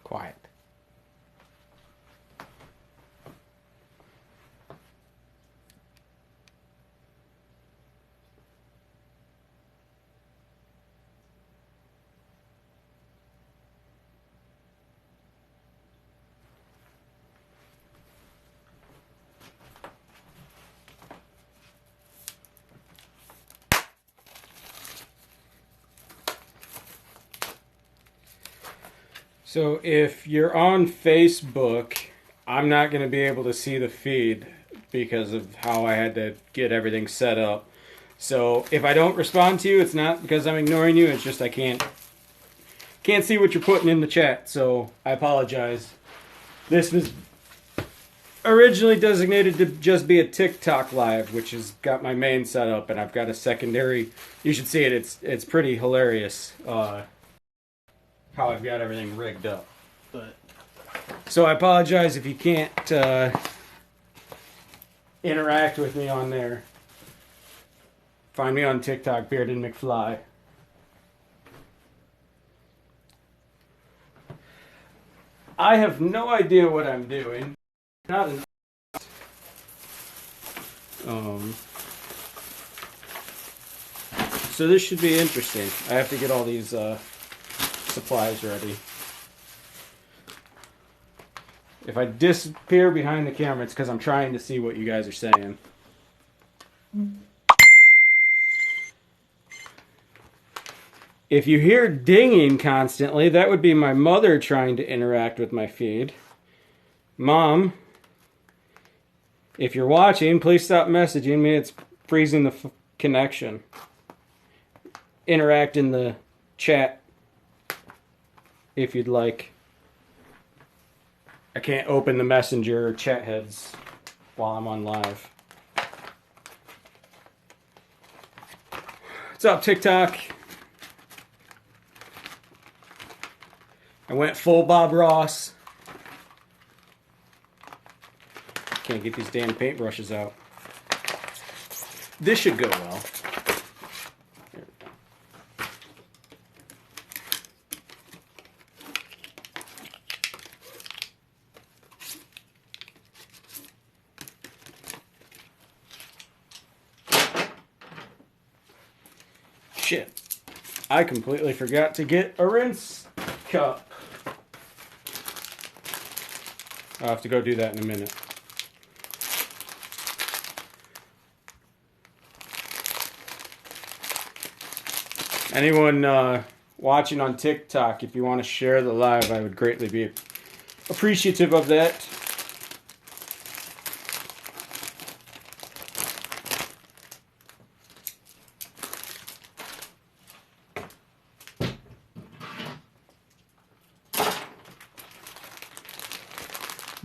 Quiet. So if you're on Facebook, I'm not going to be able to see the feed because of how I had to get everything set up. So if I don't respond to you, it's not because I'm ignoring you. It's just I can't see what you're putting in the chat. So I apologize. This was originally designated to just be a TikTok live, which has got my main set up, and I've got a secondary. You should see it. It's pretty hilarious. How I've got everything rigged up. But so I apologize if you can't interact with me on there. Find me on TikTok, Bearded McFly. I have no idea what I'm doing. Not an so this should be interesting. I have to get all these supplies ready. If I disappear behind the camera, it's because I'm trying to see what you guys are saying. If you hear dinging constantly, that would be my mother trying to interact with my feed. Mom, if you're watching, please stop messaging me. It's freezing the connection. Interact in the chat if you'd like. I can't open the messenger or chat heads while I'm on live. What's up, TikTok? I went full Bob Ross. Can't get these damn paintbrushes out. This should go well. Shit. I completely forgot to get a rinse cup. I'll have to go do that in a minute. Anyone watching on TikTok, if you want to share the live, I would greatly be appreciative of that.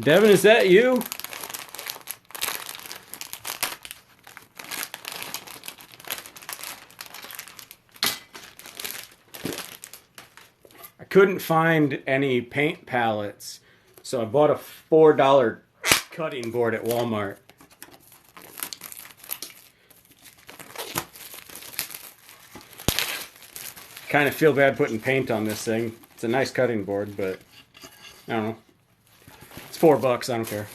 Devin, is that you? I couldn't find any paint palettes, so I bought a $4 cutting board at Walmart. Kind of feel bad putting paint on this thing. It's a nice cutting board, but I don't know. It's $4, I don't care.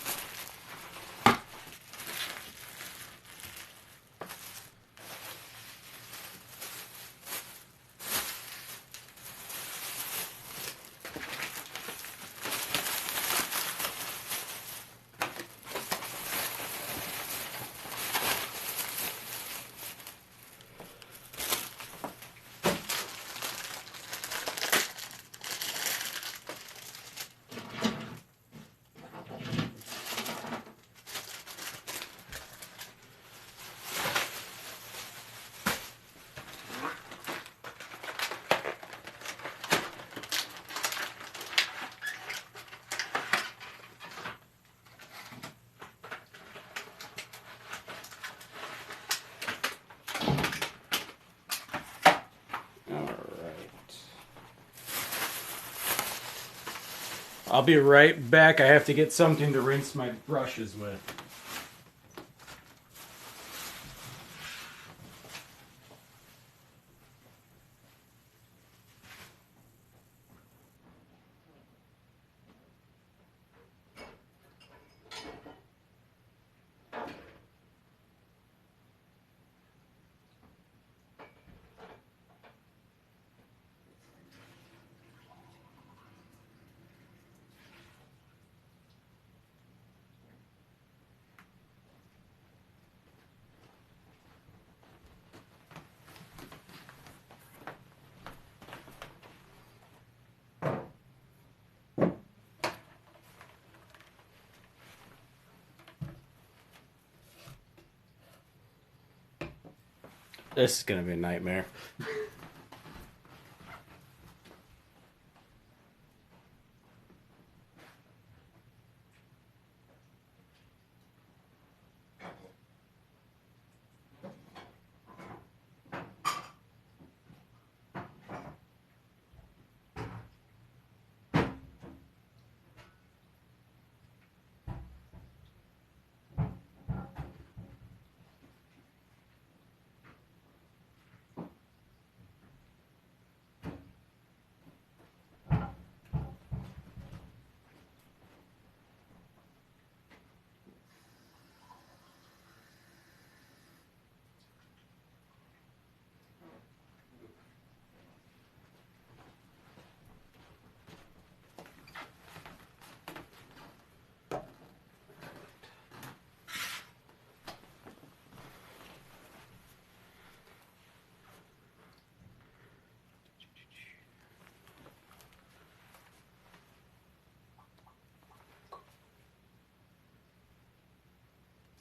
I'll be right back. I have to get something to rinse my brushes with. This is going to be a nightmare.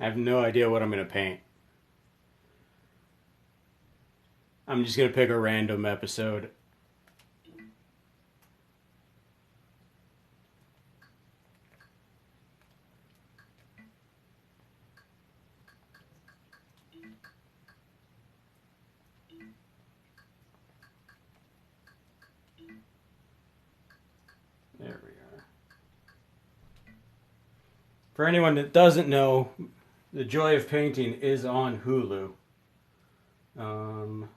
I have no idea what I'm going to paint. I'm just going to pick a random episode. For anyone that doesn't know, The Joy of Painting is on Hulu. Um,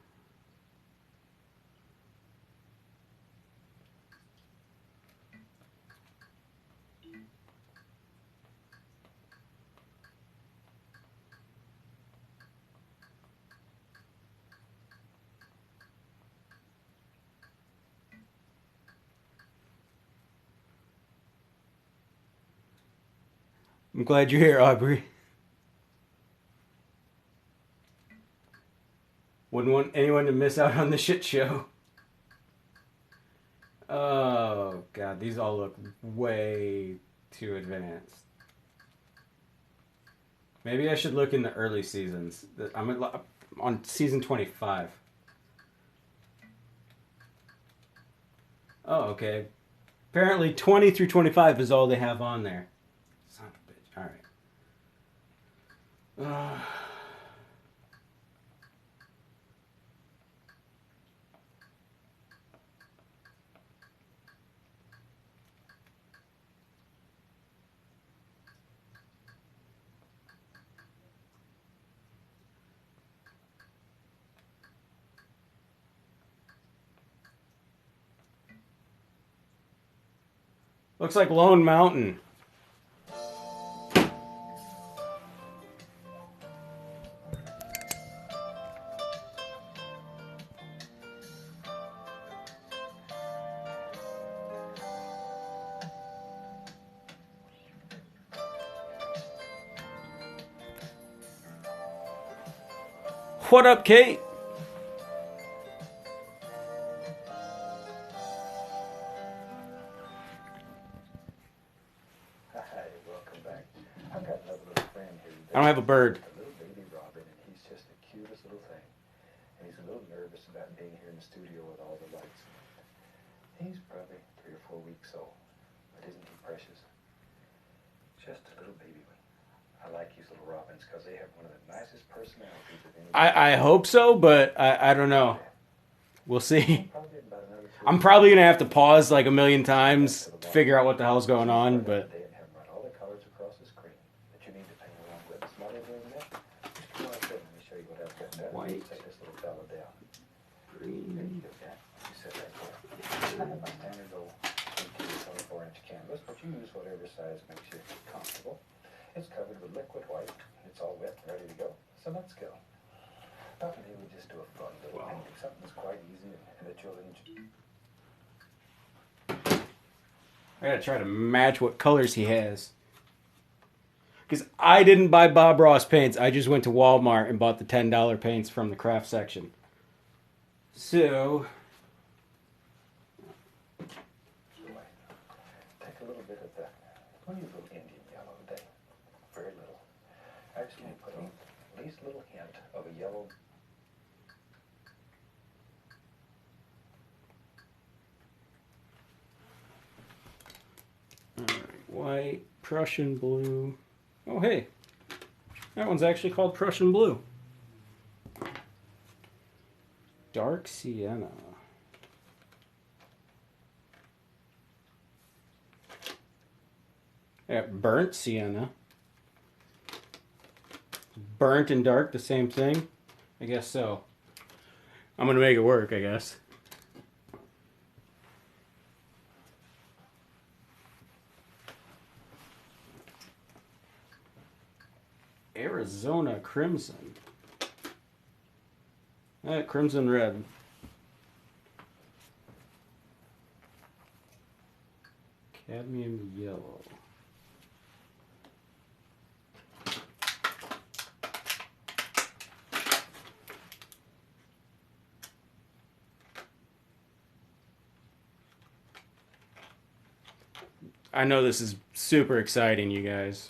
I'm glad you're here, Aubrey. Wouldn't want anyone to miss out on the shit show. Oh, God, these all look way too advanced. Maybe I should look in the early seasons. I'm on season 25. Oh, okay. Apparently 20 through 25 is all they have on there. Son of a bitch. Alright. Looks like Lone Mountain. What up, Kate? Hi, welcome back. I've got another little friend here today. I don't have a bird. A little baby Robin, and he's just the cutest little thing. And he's a little nervous about being here in the studio with all the lights. He's probably 3 or 4 weeks old, but isn't he precious? Just a little baby one. I like these little robins because they have one of the nicest personalities of any. I hope so, but I don't know. We'll see. Probably about another 2 I'm probably going to have to pause like a million times to figure out what the hell's going on, but... They have run all the colors across the screen that you need to paint along with. Smarter doing that? Just come on up here and let me show you what I've got done. White. Take this little fellow down. There Green. you go, Jack. You sit right there. I have my standard old 24-inch canvas, but you use whatever size makes you comfortable. It's covered with liquid white. It's all wet and ready to go. So let's go. Now today we just do a fun little painting, something that's quite easy and that you'll enjoy. I gotta try to match what colors he has. Because I didn't buy Bob Ross paints. I just went to Walmart and bought the $10 paints from the craft section. So... Take a little bit of that. We'll use a little Indian yellow today. Very little. Actually, put at least a little hint of a yellow. Alright, white, Prussian blue. Oh, hey. That one's actually called Prussian blue. Dark sienna. Yeah, burnt sienna. Burnt and dark, the same thing? I guess so. I'm gonna make it work, I guess. Arizona Crimson. Crimson Red. Cadmium Yellow. I know this is super exciting, you guys.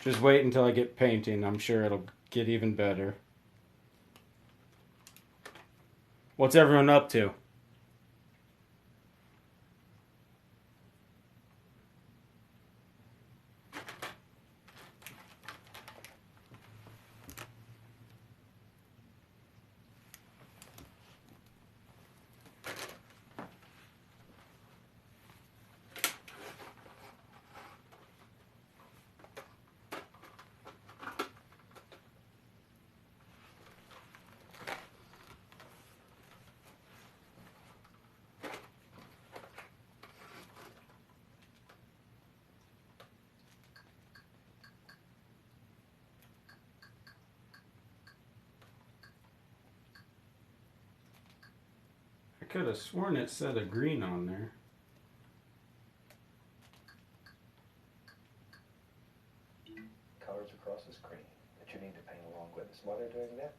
Just wait until I get painting. I'm sure it'll get even better. What's everyone up to? could have sworn it said a green on there. Colors across the screen that you need to paint along with us. While they're doing that,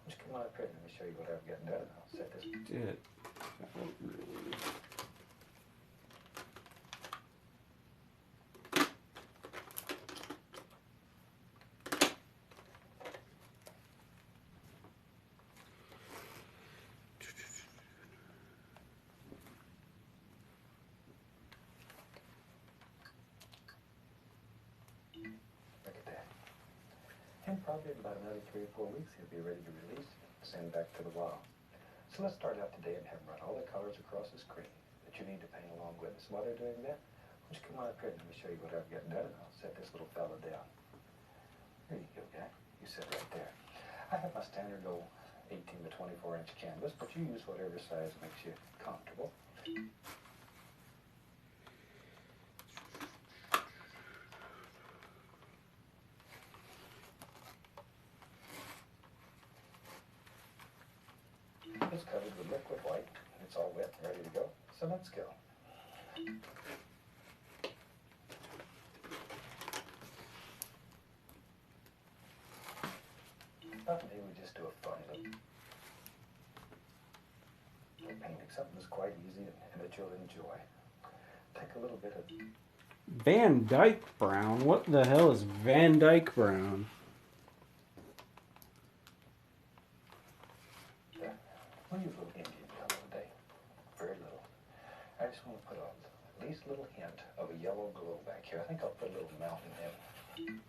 just come on up here and let me show you what I've got done. I'll set this. Did. Look at that. And probably in about another 3 or 4 weeks, he'll be ready to release it and send back to the wild. So let's start out today and have him run all the colors across the screen that you need to paint along with us. While they're doing that, just come on up here and let me show you what I've got done, and I'll set this little fella down. There you go, guy. You sit right there. I have my standard old 18 to 24 inch canvas, but you use whatever size makes you comfortable. It's covered with liquid white. It's all wet and ready to go. So let's go. Thought maybe we just do a fun little painting, something that's quite easy and that you'll enjoy. Take a little bit of Van Dyke Brown? What the hell is Van Dyke Brown? we'll use a little Indian yellow today. Very little. I just want to put at least a little hint of a yellow glow back here. I think I'll put a little mountain in.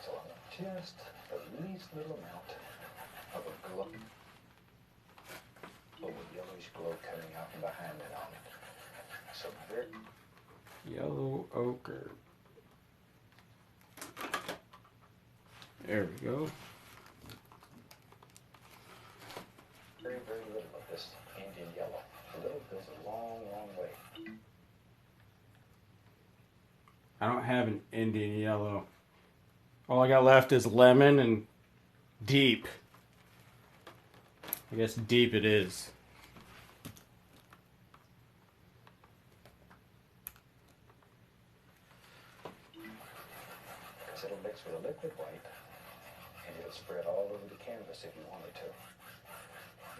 So just the least little amount of a glow, a yellowish glow coming out from behind it on it. So very Yellow ochre. There we go. very little of this Indian yellow. A little goes a long, long way. I don't have an Indian yellow. All I got left is lemon and deep. I guess deep it is. Because it'll mix with a liquid white and it'll spread all over the canvas if you wanted to.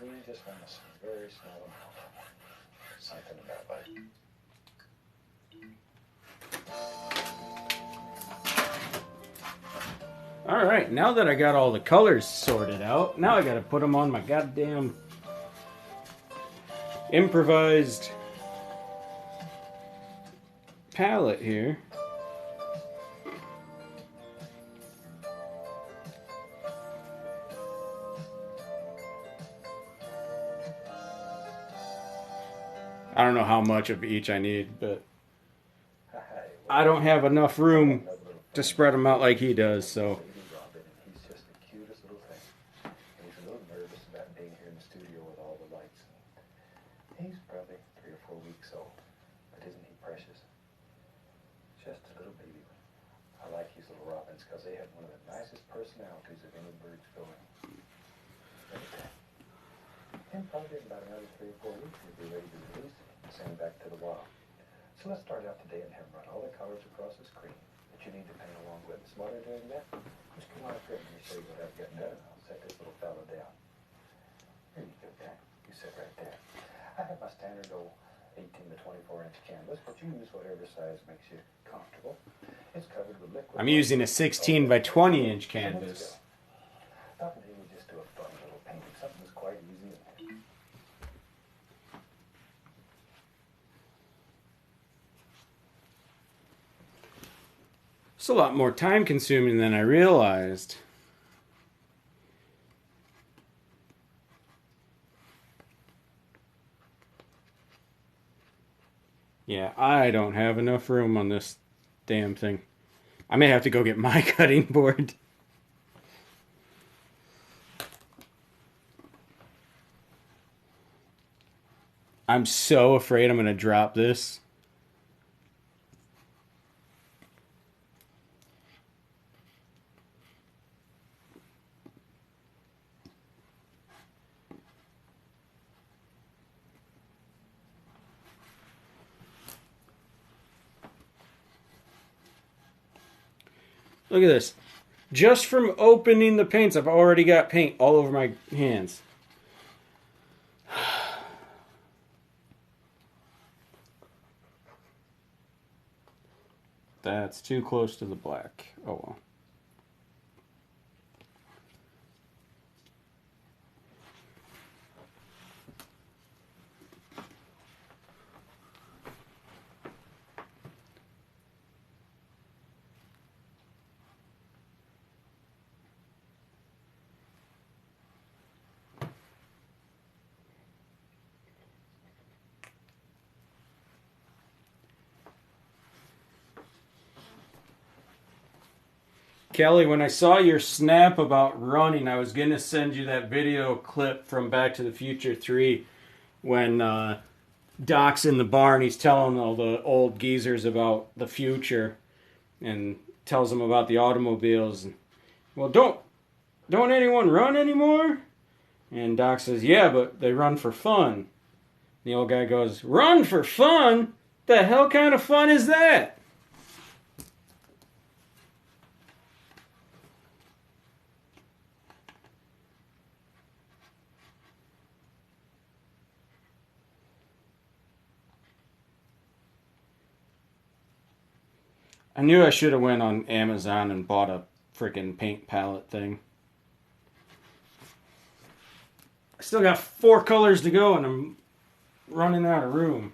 We just want a very small amount. Something about that. Alright, now that I got all the colors sorted out, now I gotta put them on my goddamn improvised palette here. I don't know how much of each I need, but I don't have enough room to spread them out like he does, so. Robin, and he's just the cutest little thing. And he's a little nervous about being here in the studio with all the lights. He's probably 3 or 4 weeks old, but isn't he precious? Just a little baby. I like these little robins because they have one of the nicest personalities of any birds going. Look at that. And probably in about another 3 or 4 weeks, he'll be ready to release it and send back to the wild. So let's start out today and have him run all the colors across the screen that you need to paint along with us. While they're doing that, just come on up here and let me show you what I've got done, and I'll set this little fella down. There you go, guy. You sit right there. I have my standard old 18 to 24 inch canvas, but you use whatever size makes you comfortable. It's covered with liquid. I'm using a 16 by 20 inch canvas. Thought maybe we'd just do a fun little painting, something that's quite easy. It's a lot more time consuming than I realized. Yeah, I don't have enough room on this damn thing. I may have to go get my cutting board. I'm so afraid I'm going to drop this. Look at this. Just from opening the paints, I've already got paint all over my hands. That's too close to the black. Oh well. Kelly, when I saw your snap about running, I was going to send you that video clip from Back to the Future 3 when Doc's in the bar and he's telling all the old geezers about the future and tells them about the automobiles. Well, don't anyone run anymore? And Doc says, yeah, but they run for fun. The old guy goes, run for fun? The hell kind of fun is that? I knew I should have went on Amazon and bought a freaking paint palette thing. I still got 4 colors to go and I'm running out of room.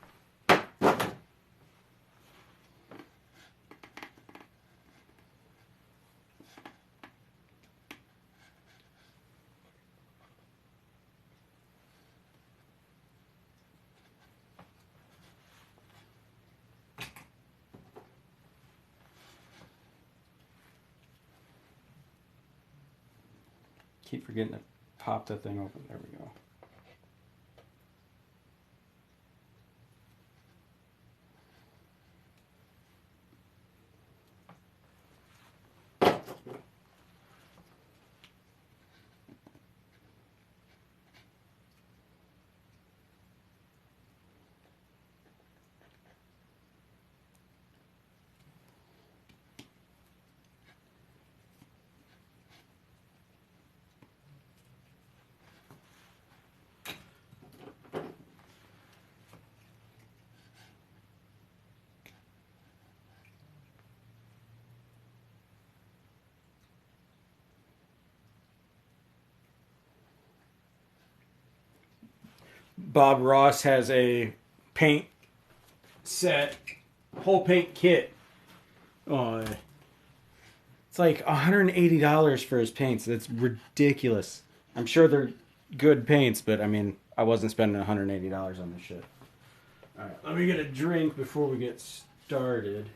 Keep forgetting to pop that thing open. There we go. Bob Ross has a paint set, whole paint kit. It's like $180 for his paints. That's ridiculous. I'm sure they're good paints, but I mean, I wasn't spending $180 on this shit. All right, let me get a drink before we get started.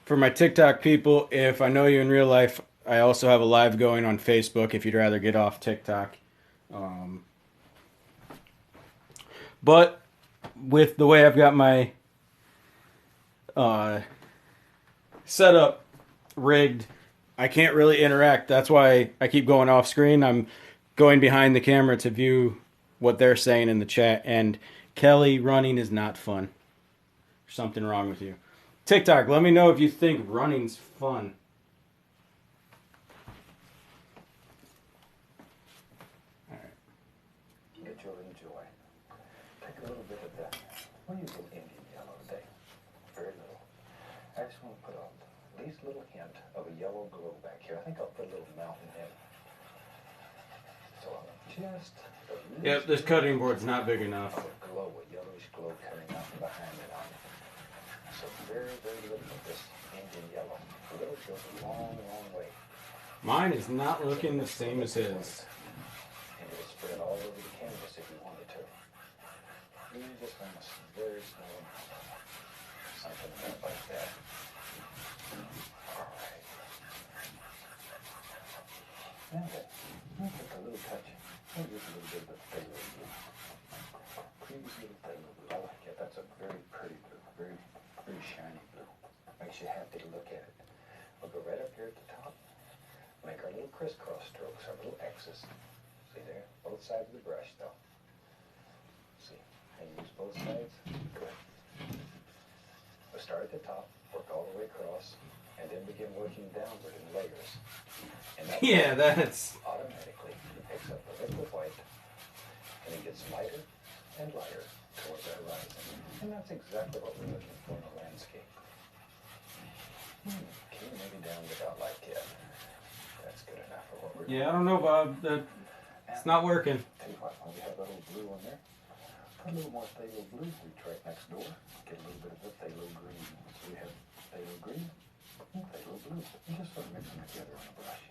For my TikTok people, if I know you in real life, I also have a live going on Facebook if you'd rather get off TikTok. But with the way I've got my setup rigged, I can't really interact. That's why I keep going off screen. I'm going behind the camera to view what they're saying in the chat. And Kelly, running is not fun. There's something wrong with you. TikTok, let me know if you think running's fun. That you'll enjoy. Take a little bit of that. What do you think Indian yellow today? Very little. I just want to put on the least little hint of a yellow glow back here. I think I'll put a little mountain in. So I'm just Yep, this cutting board's not big enough. of a glow, a yellowish glow coming out from behind it on it. So very, very little of this Indian yellow. A little goes a long, long way. Mine is not looking the same as his. And it'll spread all over the canvas if you wanted to. You just want a very small amount. Something like that. All right. Now then, let's take a little touch. Maybe just a little bit of a phthalo blue. Previous little phthalo blue. I like it. That's a very pretty blue. Very, very shiny blue. Makes you happy to look at it. We'll go right up here at the top. Make our little crisscross strokes, our little X's. See there? Both both sides of the brush, though. See, I use both sides. Good. We'll start at the top, work all the way across, and then begin working downward in layers. And that Yeah, that's... automatically picks up the liquid white, and it gets lighter and lighter towards the horizon. And that's exactly what we're looking for in a landscape. Can you maybe down without light yet? That's good enough for what we're doing. Yeah, I don't know, Bob. It's not working. Tell you what, when we have a little blue on there, put a little more phthalo blue bleach right next door. Get a little bit of the phthalo green. So we have phthalo green and phthalo blue. And just sort of mix them together on a brush.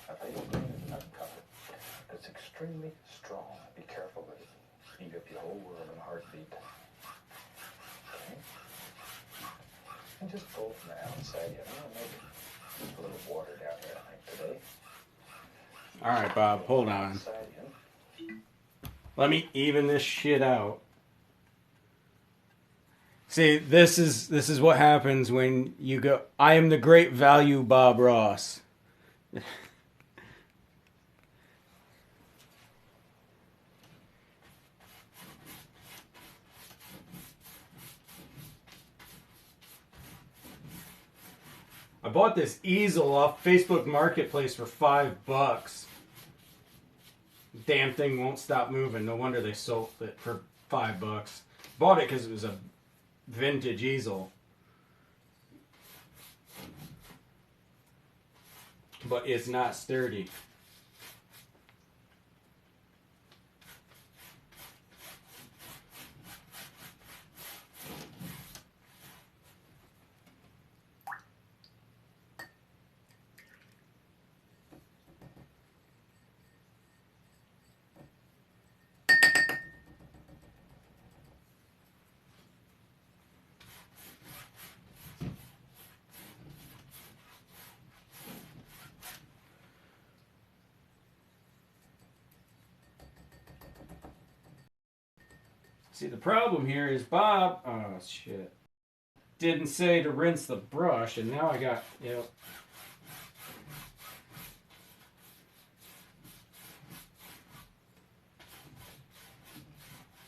Now, phthalo green is another color that's extremely strong. Be careful with it. Eat up your whole world in a heartbeat. Okay? And just go from the outside in. I'm going to make a little water down here, I think, today. All right, Bob, hold on. Outside in. Let me even this shit out. See, this is what happens when you go, I am the great value Bob Ross. I bought this easel off Facebook Marketplace for $5. Damn thing won't stop moving. No wonder they sold it for $5. Bought it because it was a vintage easel. But it's not sturdy. See, the problem here is Bob, oh shit, didn't say to rinse the brush, and now I got, you know.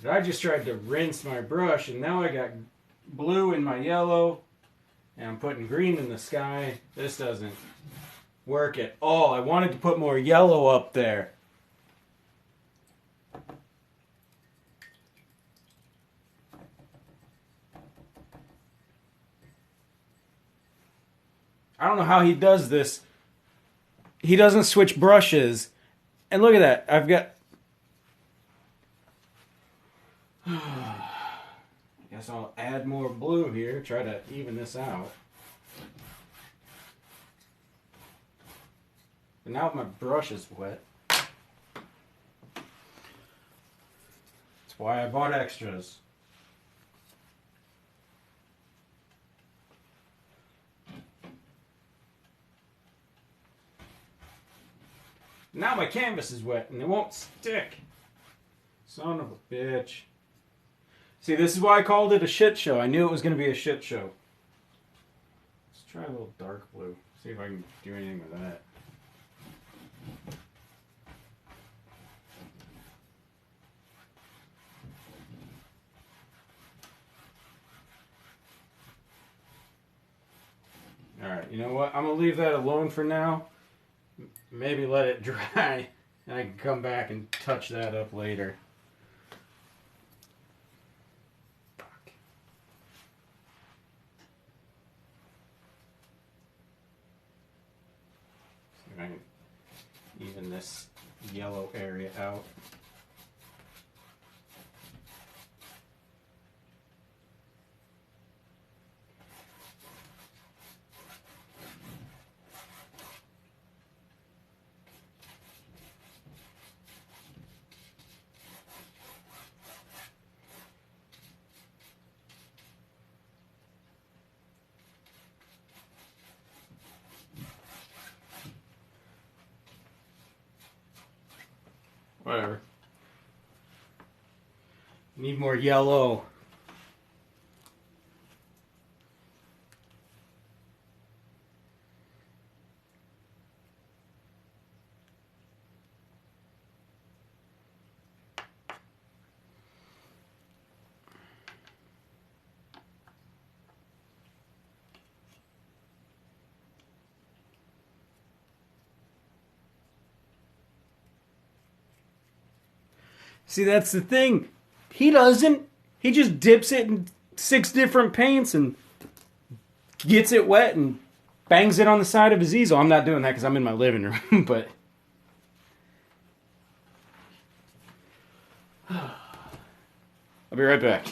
But I just tried to rinse my brush, and now I got blue in my yellow, and I'm putting green in the sky. This doesn't work at all. I wanted to put more yellow up there. I don't know how he does this. He doesn't switch brushes. And look at that. I've got... I guess I'll add more blue here. Try to even this out. But now my brush is wet. That's why I bought extras. Now my canvas is wet and it won't stick. Son of a bitch. See, this is why I called it a shit show. I knew it was going to be a shit show. Let's try a little dark blue. See if I can do anything with that. Alright, you know what? I'm going to leave that alone for now. Maybe let it dry, and I can come back and touch that up later. Fuck. See if I can even this yellow area out. Whatever. Need more yellow. See, that's the thing. He doesn't. He just dips it in 6 different paints and gets it wet and bangs it on the side of his easel. I'm not doing that because I'm in my living room, but I'll be right back.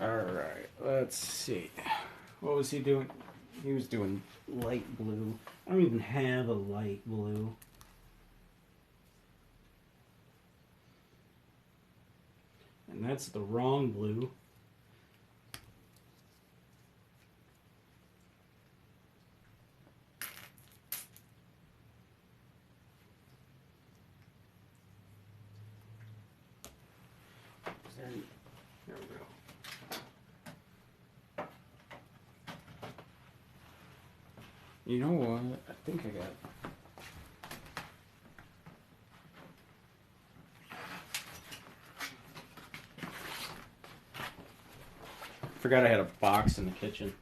Alright, let's see. What was he doing? He was doing light blue. I don't even have a light blue. And that's the wrong blue. Then, there we go. You know what? I think I got. Forgot I had a box in the kitchen.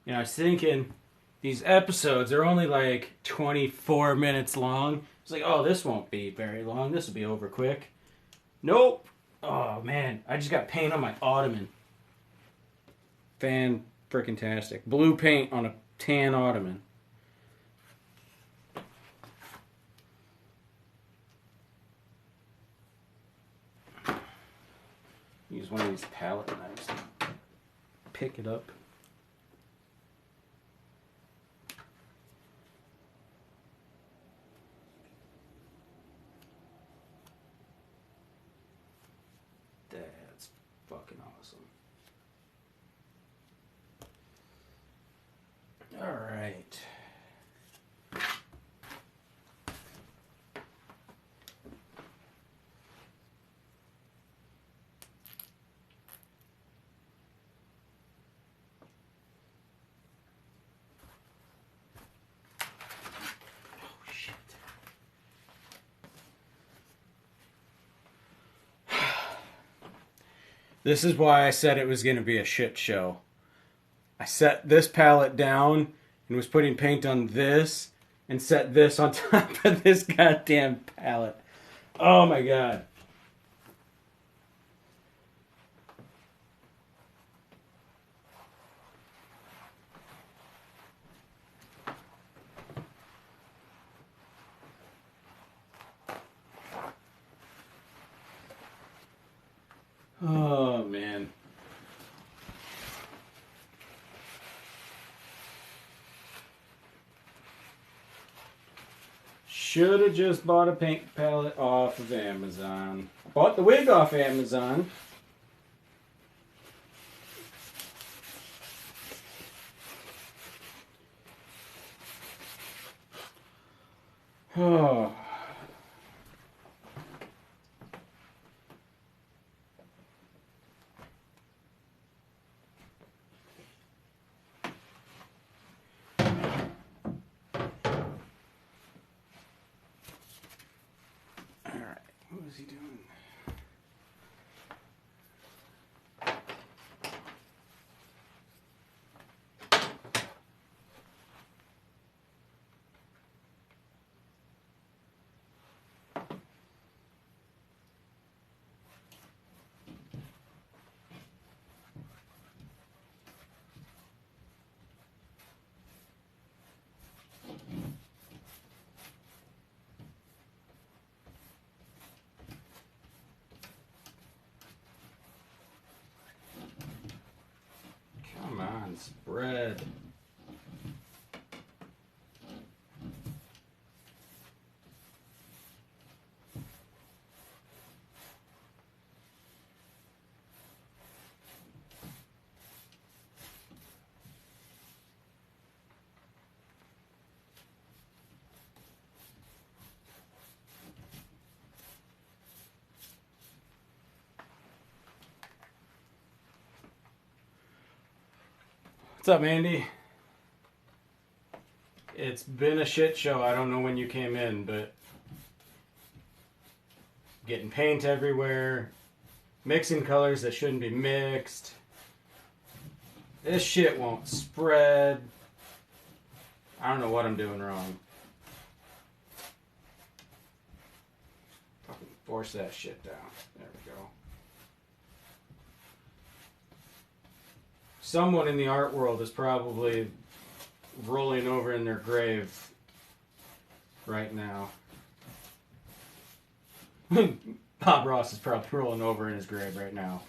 You know, I was thinking these episodes are only like 24 minutes long. It's like, oh, this won't be very long. This will be over quick. Nope. Oh man, I just got paint on my ottoman. Fan freaking tastic. Blue paint on a tan ottoman. Use one of these palette knives to pick it up. That's fucking awesome. All right. Oh shit. This is why I said it was going to be a shit show. I set this palette down and was putting paint on this and set this on top of this goddamn palette. Oh my god. Oh, man. Should have just bought a paint palette off of Amazon. Bought the wig off Amazon. Oh. Alright, what was he doing? Come on, spread. What's up, Andy? It's been a shit show. I don't know when you came in, but getting paint everywhere, mixing colors that shouldn't be mixed. This shit won't spread. I don't know what I'm doing wrong. Fucking force that shit down. There we go. Someone in the art world is probably rolling over in their grave right now. Bob Ross is probably rolling over in his grave right now.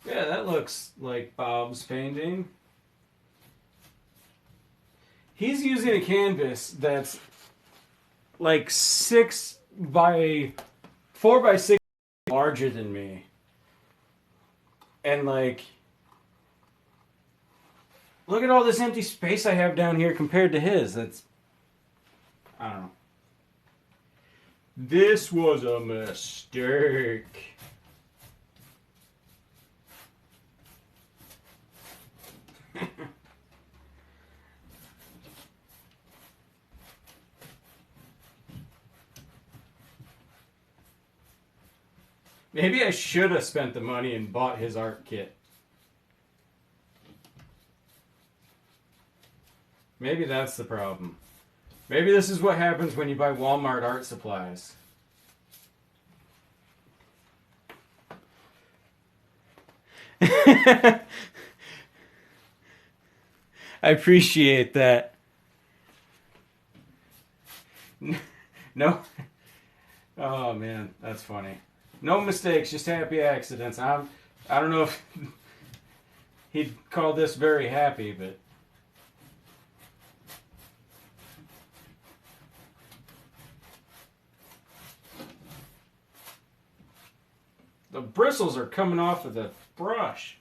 Yeah, that looks like Bob's painting. He's using a canvas that's like 6 by 4 by 6 larger than me. And like, look at all this empty space I have down here compared to his. That's, I don't know. This was a mistake. Maybe I should have spent the money and bought his art kit. Maybe that's the problem. Maybe this is what happens when you buy Walmart art supplies. I appreciate that. No. Oh man, that's funny. No mistakes, just happy accidents. I don't know if he'd call this very happy, but the bristles are coming off of the brush.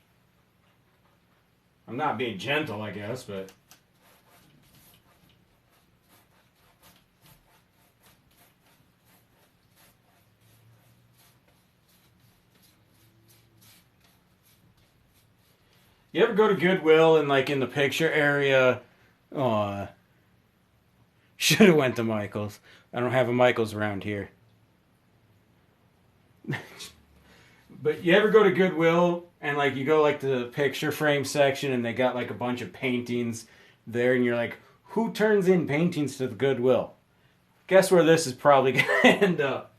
I'm not being gentle, I guess, but you ever go to Goodwill and like in the picture area? Oh, should have went to Michael's. I don't have a Michael's around here. But you ever go to Goodwill and like you go like the picture frame section and they got like a bunch of paintings there and you're like, who turns in paintings to the Goodwill? Guess where this is probably gonna end up.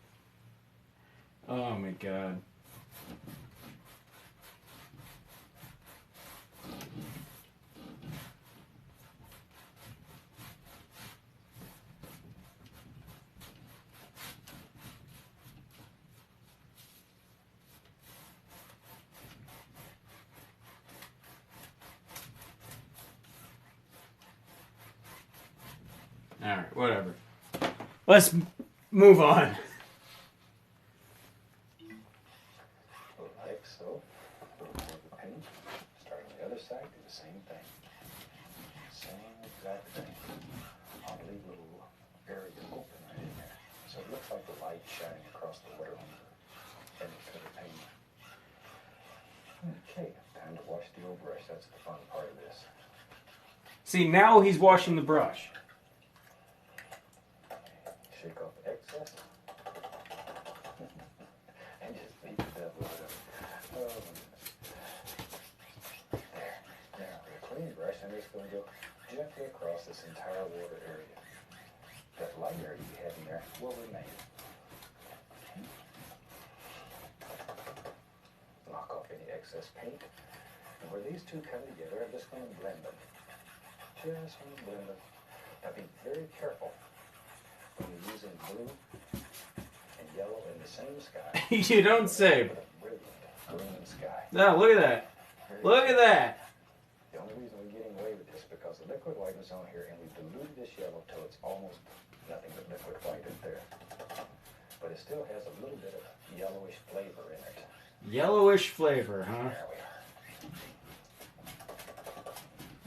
Oh my god. Alright, whatever. Let's move on. Like so. A little more of the paint. Starting on the other side, do the same thing. Same exact thing. I'll leave a little area open right in there. So it looks like the light shining across the water on the end of the paint. Okay, time to wash the old brush. That's the fun part of this. See, now he's washing the brush. Shake off the excess. And just beat the devil out of it. Oh, there. Now, with a clean brush, I'm just going to go gently across this entire water area. That light area you have in there will remain. Knock off any excess paint. And where these two come together, I'm just going to blend them. Just want to blend them. Now be very careful when you're using blue and yellow in the same sky. You don't say. Brilliant green sky. No, look at that. Look at that. The only reason we're getting away with this is because the liquid white is on here and we've diluted this yellow till it's almost nothing but liquid white in there. But it still has a little bit of yellowish flavor in it. Yellowish flavor, huh? There we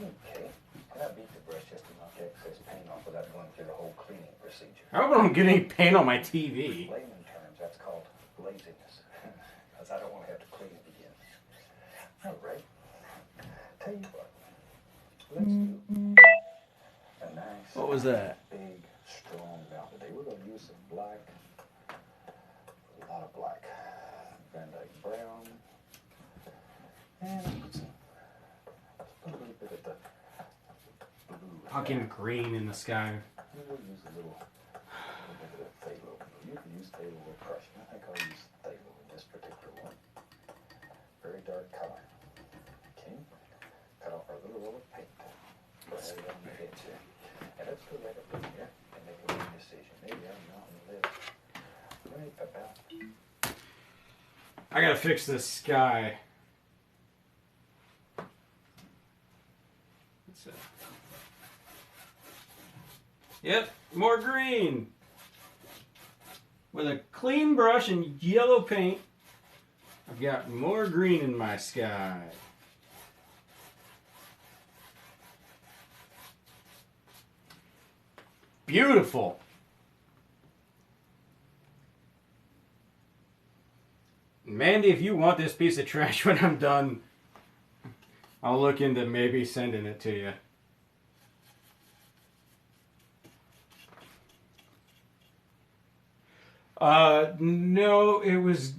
are. Okay. And I beat the brush just to knock excess paint off without going through the whole cleaning procedure. I hope I don't get any paint on my TV. Layman terms, that's called laziness. Because I don't want to have to clean it again. All right. Tell you what. Let's do a nice, What was that? big, strong mount today. We're going to use some black. A lot of black. Van Dyke brown. And let's put a little bit of the blue. Fucking green in the sky. We'll use a little bit of phthalo. You can use phthalo or crush. I think I'll use phthalo in this particular one. Very dark color. Okay. Cut off our little roll of paint. Go ahead on the edge here. And let's go right up in here and make a little decision. Maybe I'm not on the list. Right about. I gotta fix this sky. Yep, more green. With a clean brush and yellow paint, I've got more green in my sky. Beautiful. Mandy, if you want this piece of trash when I'm done, I'll look into maybe sending it to you. No, it was,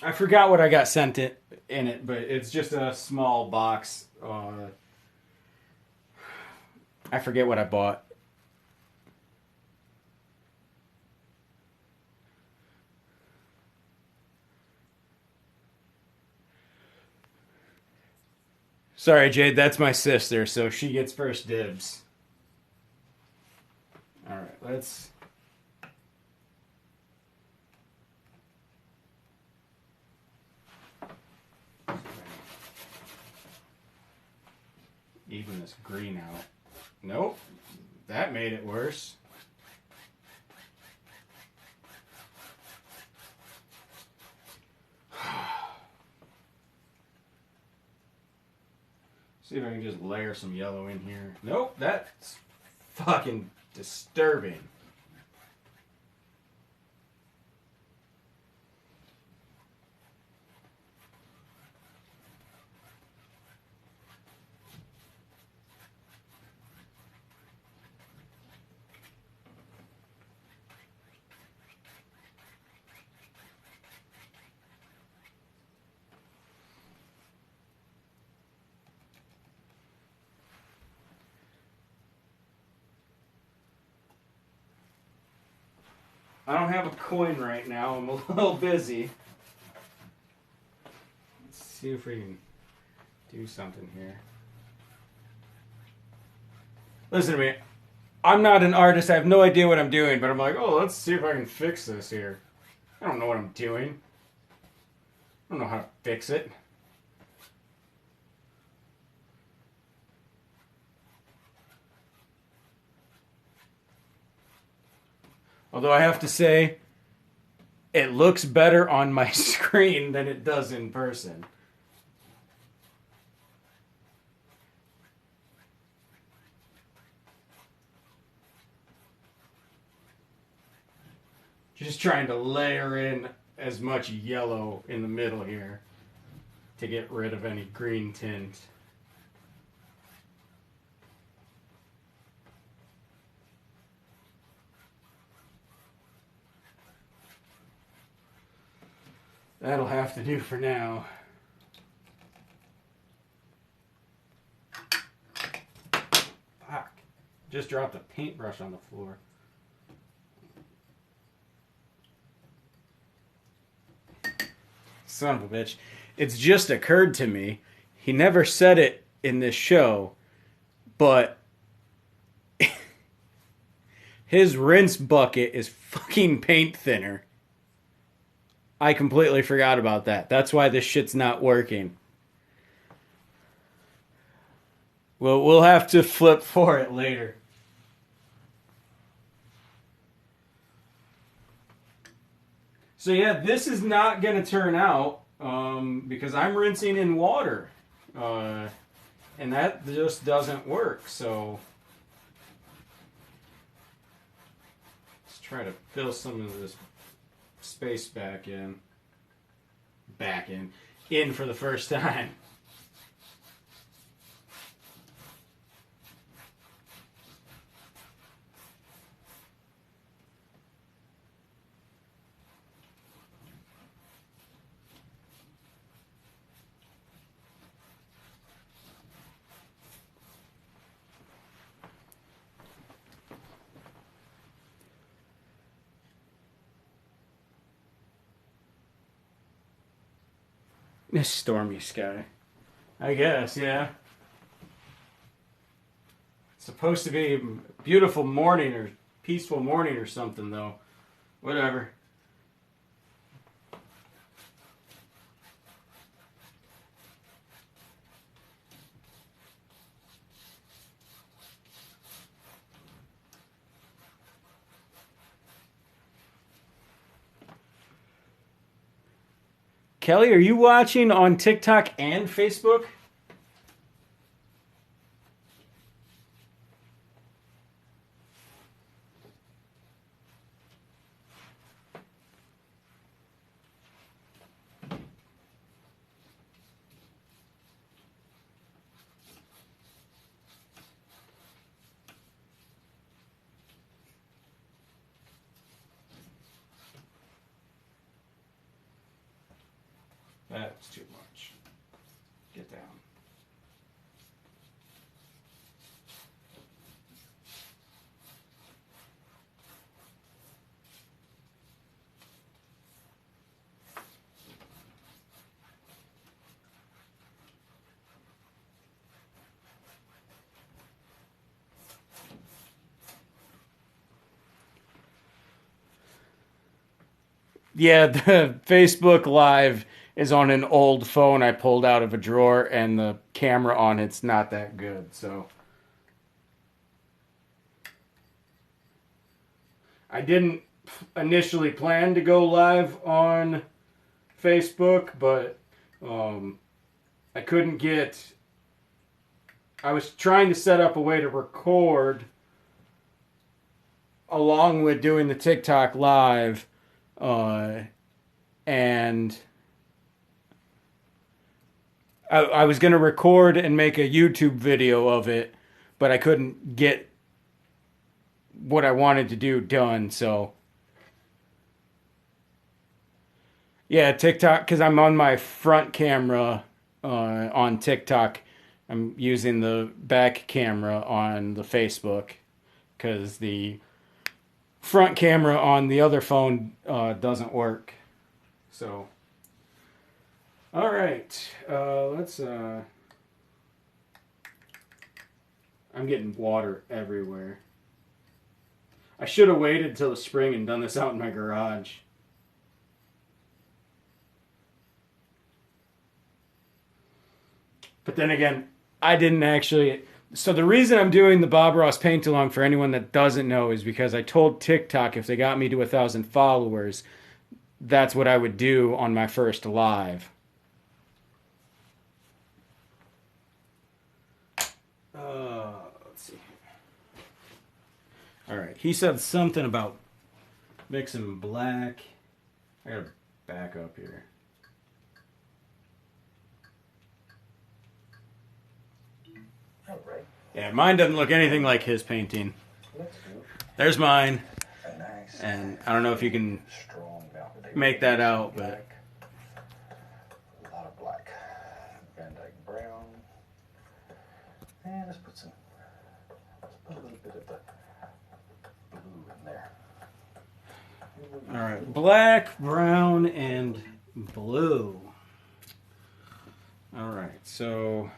I forgot what I got sent it in it, but it's just a small box. I forget what I bought. Sorry, Jade, that's my sister, so she gets first dibs. Alright, let's... even this green out. Nope, that made it worse. See if I can just layer some yellow in here. Nope, that's fucking disturbing. I don't have a coin right now. I'm a little busy. Let's see if we can do something here. Listen to me. I'm not an artist. I have no idea what I'm doing, but I'm like, oh, let's see if I can fix this here. I don't know what I'm doing. I don't know how to fix it. Although I have to say, it looks better on my screen than it does in person. Just trying to layer in as much yellow in the middle here to get rid of any green tint. That'll have to do for now. Fuck. Just dropped a paintbrush on the floor. Son of a bitch. It's just occurred to me, he never said it in this show, but his rinse bucket is fucking paint thinner. I completely forgot about that. That's why this shit's not working. Well, we'll have to flip for it later. So yeah, this is not going to turn out because I'm rinsing in water. And that just doesn't work. So let's try to fill some of this space back in. In for the first time. This stormy sky. I guess, yeah. It's supposed to be a beautiful morning or peaceful morning or something, though. Whatever. Kelly, are you watching on TikTok and Facebook? That's too much. Get down. Yeah, the Facebook Live is on an old phone I pulled out of a drawer, and the camera on it's not that good. So I didn't initially plan to go live on Facebook, but I couldn't get. I was trying to set up a way to record along with doing the TikTok live, and I was going to record and make a YouTube video of it, but I couldn't get what I wanted to do done, so yeah, TikTok, because I'm on my front camera on TikTok. I'm using the back camera on the Facebook because the front camera on the other phone doesn't work. So, all right, let's. I'm getting water everywhere. I should have waited till the spring and done this out in my garage. But then again, I didn't actually. So the reason I'm doing the Bob Ross paint along for anyone that doesn't know is because I told TikTok if they got me to 1,000 followers, that's what I would do on my first live. Let's see. All right. He said something about mixing black. I gotta back up here. All right. Yeah, mine doesn't look anything like his painting. Let's do There's mine. a nice, And I don't know if you can strong mountain. make that out, but Black. A lot of black. Van Dyke brown. And let's put a little bit of the blue in there. all right, black, brown, and blue. All right, so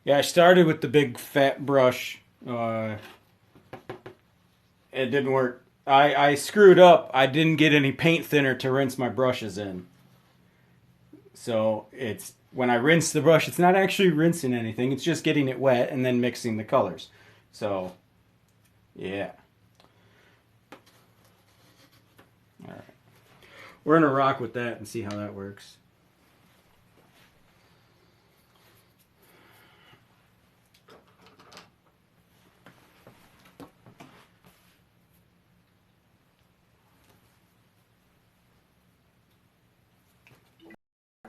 yeah, I started with the big fat brush. It didn't work. I screwed up. I didn't get any paint thinner to rinse my brushes in. So it's when I rinse the brush, it's not actually rinsing anything. It's just getting it wet and then mixing the colors. So, yeah. All right. We're going to rock with that and see how that works.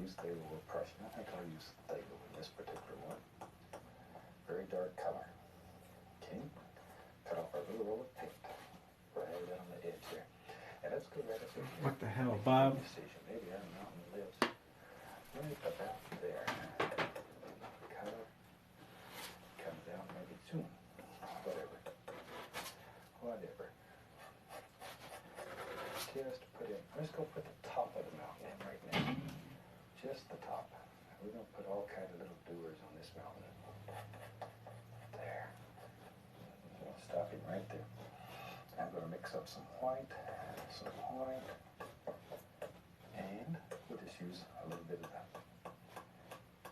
Use Phthalo or Prussian. I think I'll use Phthalo in this particular one. Very dark color. Okay. Cut off our little roll of paint. Right on the edge here. And let's go right up in here. What the hell, Bob? Maybe our mountain lives. Right about there. Color. Comes down maybe soon. Whatever. Whatever. Just put in. Let's go put the top of the mountain in right now. Just the top. We're going to put all kinds of little doers on this mountain. There. I'll stop him right there. I'm going to mix up some white, and we'll just use a little bit of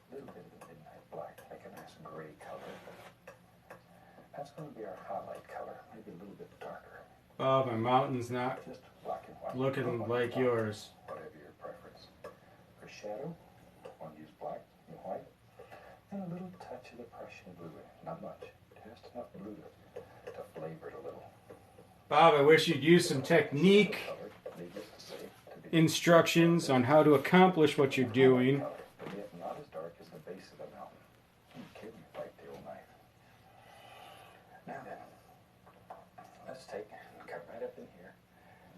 the midnight black, make a nice gray color. That's going to be our highlight color, maybe a little bit darker. Bob, my mountain's not Just black and white. looking like yours. Whatever your preference. For shadow, I'll use black and white, and a little touch of the Prussian blue. Not much, just enough blue to flavor it a little. Bob, I wish you'd use some technique instructions on how to accomplish what you're doing. Not as dark as the base of the mountain. Okay, right the old knife. Now then, let's take and cut right up in here.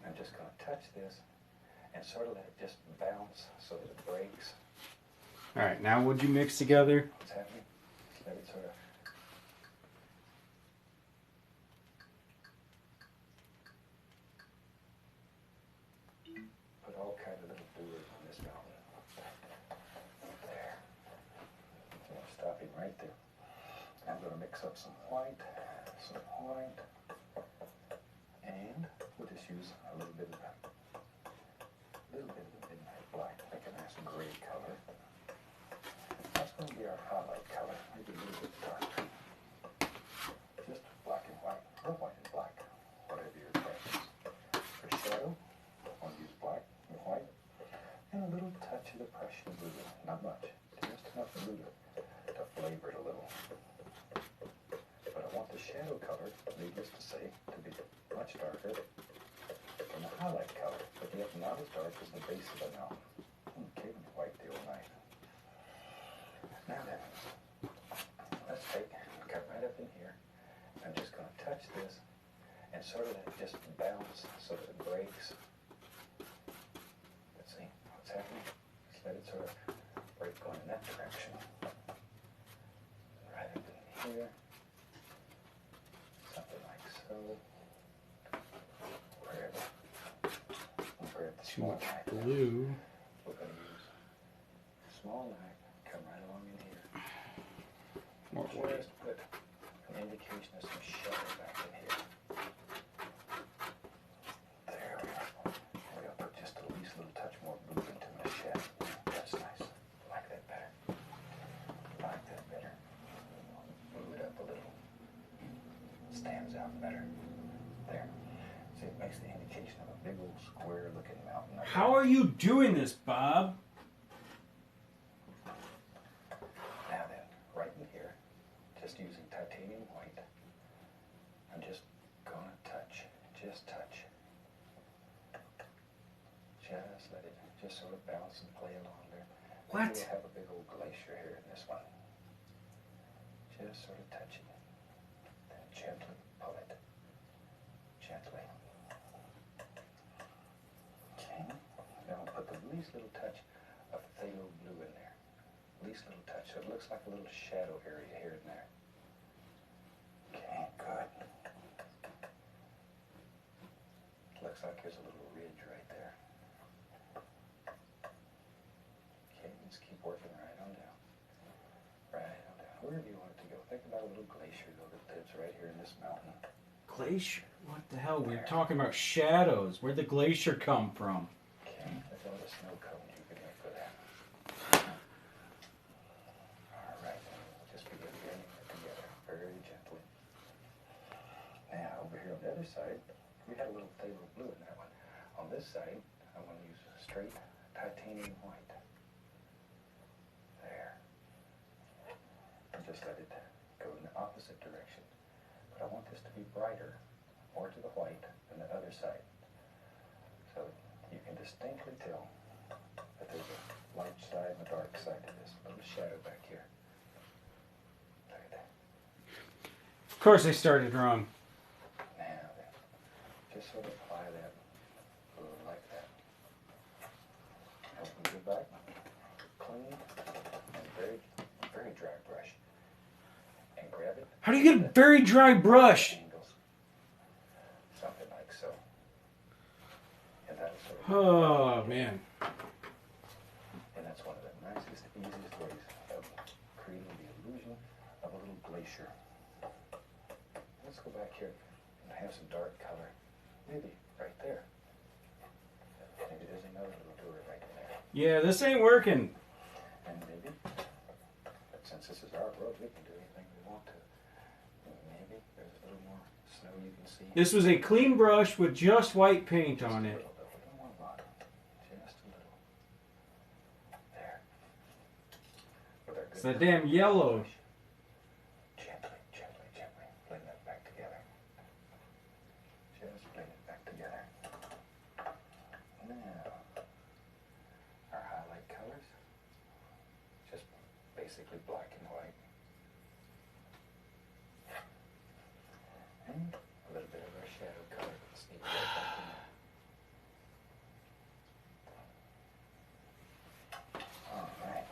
I'm just going to touch this and sort of let it just bounce so that it breaks. All right, now what'd you mix together? What's happening? Let it sort of. Put all kinds of little doers on this mountain. There. I'll stop him right there. I'm going to mix up some white, and we'll just use a little bit of the midnight black, make a nice gray color. That's going to be our highlight color, maybe a little bit darker. Just black and white, or white and black, whatever your preference. For shadow, I'll use black and white, and a little touch of the Prussian blue. Not much, just enough blue to flavor it a little. But I want the shadow color, needless to say, to be much darker than the highlight color, but yet not as dark as the base of the mountain. Okay, when you wipe the old knife. Now then, let's take and cut right up in here. I'm just going to touch this and sort of just bounce so that it breaks. Let's see what's happening. Just let it sort of break going in that direction. Right up in here. Something like so. Grab it. Grab the Too small much knife. glue. We're going to use a small knife. Come right along in here. More weight. Just put an indication of some shadow back in here. There we go. We're going to put just the least little touch more blue into my shadow. That's nice. Like that better. Like that better. Move it up a little. Stands out better. There. See, it makes the indication of a big old square looking mountain. How are you doing this, Bob? Now then, right in here, just using titanium white, I'm just going to touch, just touch. Just let it just sort of bounce and play along there. What? Maybe we'll have a big old glacier here in this one. Just sort of touch it. Then gently pull it. Gently. Okay. Now I'll put the least little touch of phthalo blue in there. Least little touch. So it looks like a little shadow area here and there. Okay, good. Looks like there's a little ridge right there. Okay, just keep working right on down. Right on down. Wherever you want it to go. Think about a little glacier though that lives right here in this mountain. Glacier? What the hell? We're talking about shadows. Where'd the glacier come from? Okay, there's all the snow cone you can make for that. Alright, just begin blending it together very gently. Now, over here on the other side, we had a little phthalo blue in that one. On this side, I'm going to use straight titanium white. There. And just let it go in the opposite direction. But I want this to be brighter, more to the white than the other side. So you can distinctly tell that there's a light side and a dark side to this. A little shadow back here. Look at that. Of course I started wrong. Now then, just sort of apply that like that. Open your back, clean, and very, very dry brush. And grab it. How do you get a very dry brush? Angles. Something like so. And that'll sort of Oh, man. and that's one of the nicest, easiest ways of creating the illusion of a little glacier. Let's go back here and have some dark color. Maybe right there. Maybe there's another little door right in there. Yeah, this ain't working. And maybe, but since this is our world, we can do anything we want to. And maybe there's a little more snow you can see. This was a clean brush with just white paint on it. Just a little bit. We don't want a lot. Just a little. There. With our It's good that damn yellow. Gently, gently, gently blend that back together. Just blend it back together. Now, our highlight colors, just basically black and white. And a little bit of our shadow color. Sneak right back in there. Alright.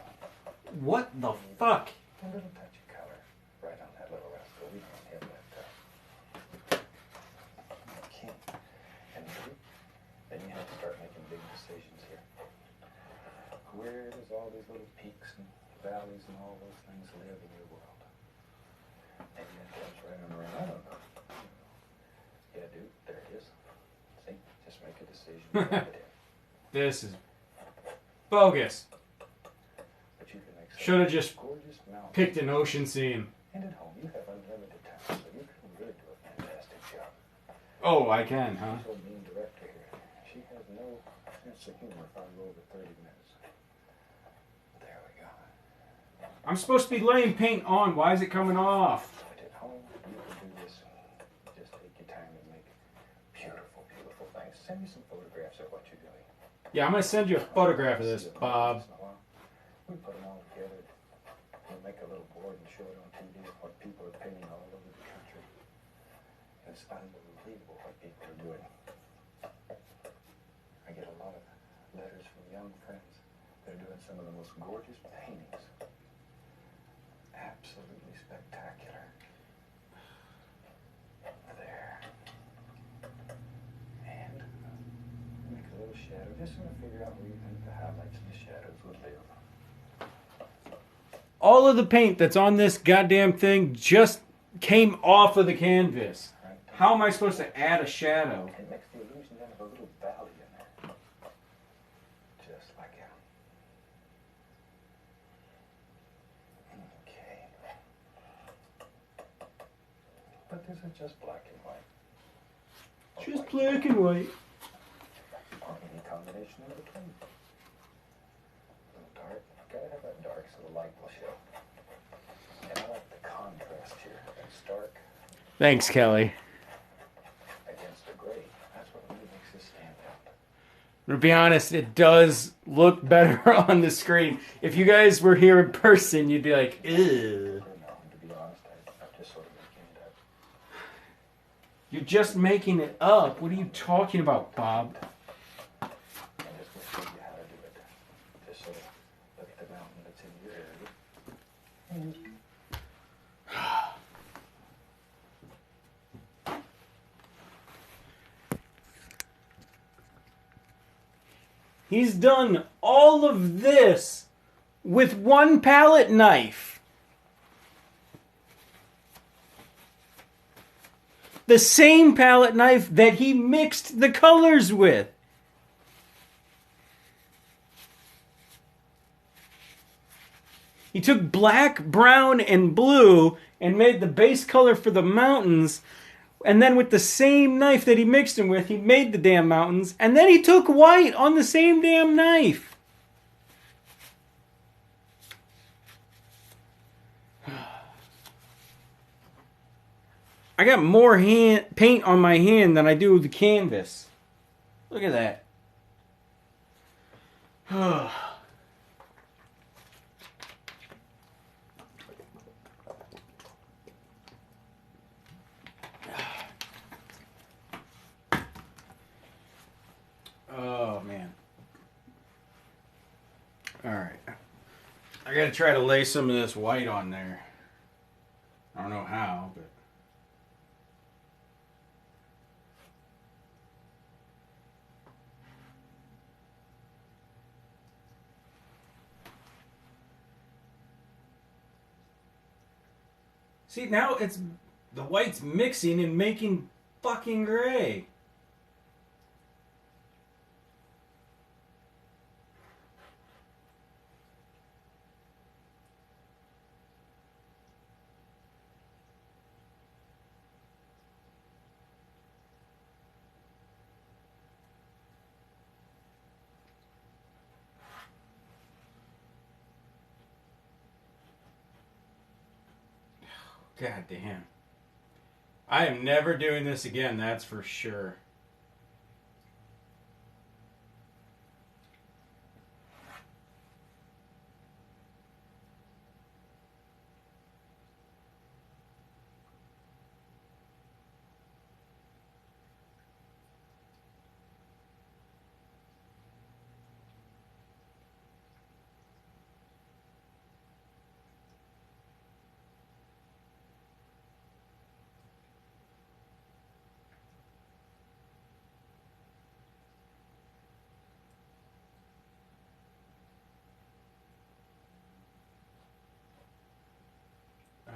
What the fuck? A little touch of color right on that little rascal. We don't have that. Okay. And then you have to start making big decisions here. Where does all these little peaks and valleys and all those things live in your world? Maybe that comes right on around. I don't know. Yeah, dude, there it is. See? Just make a decision. Drop it in. This is bogus. But you can make Should have just gorgeous mountains. picked an ocean scene. And at home, you have unlimited time, so you can really do a fantastic job. Oh, I can, huh? So mean director here. She has no sense of humor if I go over 30 minutes. There we go. I'm supposed to be laying paint on. Why is it coming off? But at home, you can do this. Just take your time and make beautiful, beautiful things. Send me some photographs of what you're doing. Yeah, I'm going to send you a photograph of this, Bob. We put them all together in young friends that are doing some of the most gorgeous paintings. Absolutely spectacular. There. And make a little shadow. Just sort of figure out where you think the highlights and the shadows would live. All of the paint that's on this goddamn thing just came off of the canvas. Right? How am I supposed to add a shadow? It makes the illusion then of a little valley in there. Just like it. Okay. But this is just black and white. Or Just white black and white. or any combination in between. A little dark. Gotta have that dark so the light will show. And I like the contrast here. That stark Thanks, Kelly. against the gray. That's what really makes this stand out. To be honest, it does look better on the screen. If you guys were here in person, you'd be like, ew. No, to be honest, I'm just sort of making it up. You're just making it up. What are you talking about, Bob? I'm just going to show you how to do it. Just sort of look at the mountain that's in your area. And He's done all of this with one palette knife. The same palette knife that he mixed the colors with. He took black, brown, and blue and made the base color for the mountains. And then with the same knife that he mixed them with, he made the damn mountains. And then he took white on the same damn knife. I got more paint on my hand than I do the canvas. Look at that. Oh, man. Alright. I gotta try to lay some of this white on there. I don't know how, but... See, now it's... the white's mixing and making fucking gray. God damn. I am never doing this again, that's for sure.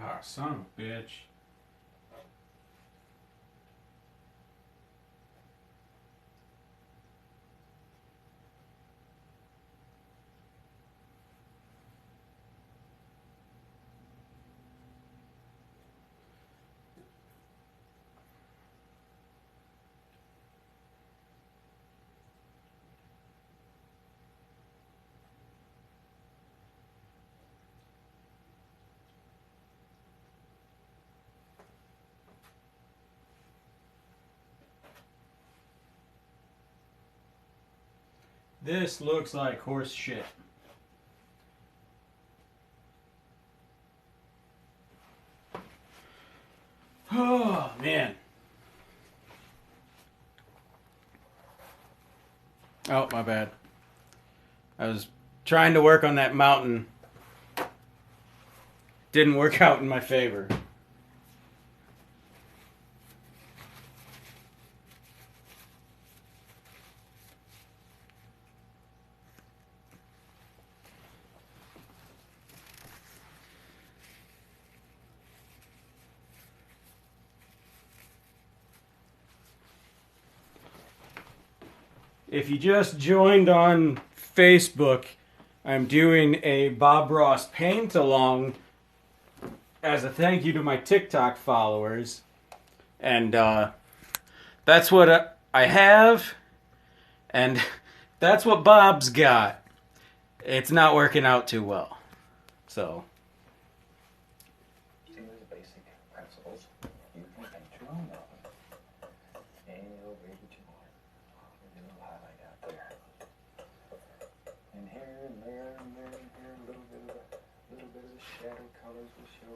Ah, son of a bitch. This looks like horse shit. Oh, man. Oh, my bad. I was trying to work on that mountain. Didn't work out in my favor. If you just joined on Facebook, I'm doing a Bob Ross paint along as a thank you to my TikTok followers. And that's what I have. And that's what Bob's got. It's not working out too well. So. See, there's basic principles. You can paint your own mountain. Any little way that you want. There's a little highlight out there. And here and there and there and here, a little bit of the shadow colors will show.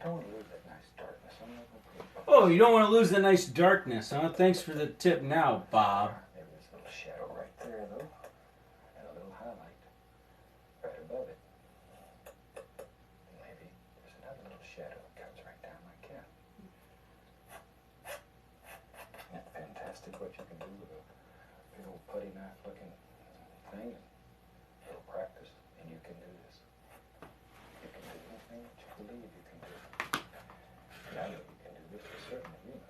I don't want to lose that nice darkness. I'm not going to put. Oh, you don't want to lose the nice darkness, huh? Thanks for the tip now, Bob. There was a little shadow right there, though. And a little highlight right above it. And maybe there's another little shadow that comes right down like that. Isn't that fantastic what you can do with a big old putty knife looking thing? A little practice, and you can do this. You can do anything that you believe you can do. And I know you can do this for certain, you know.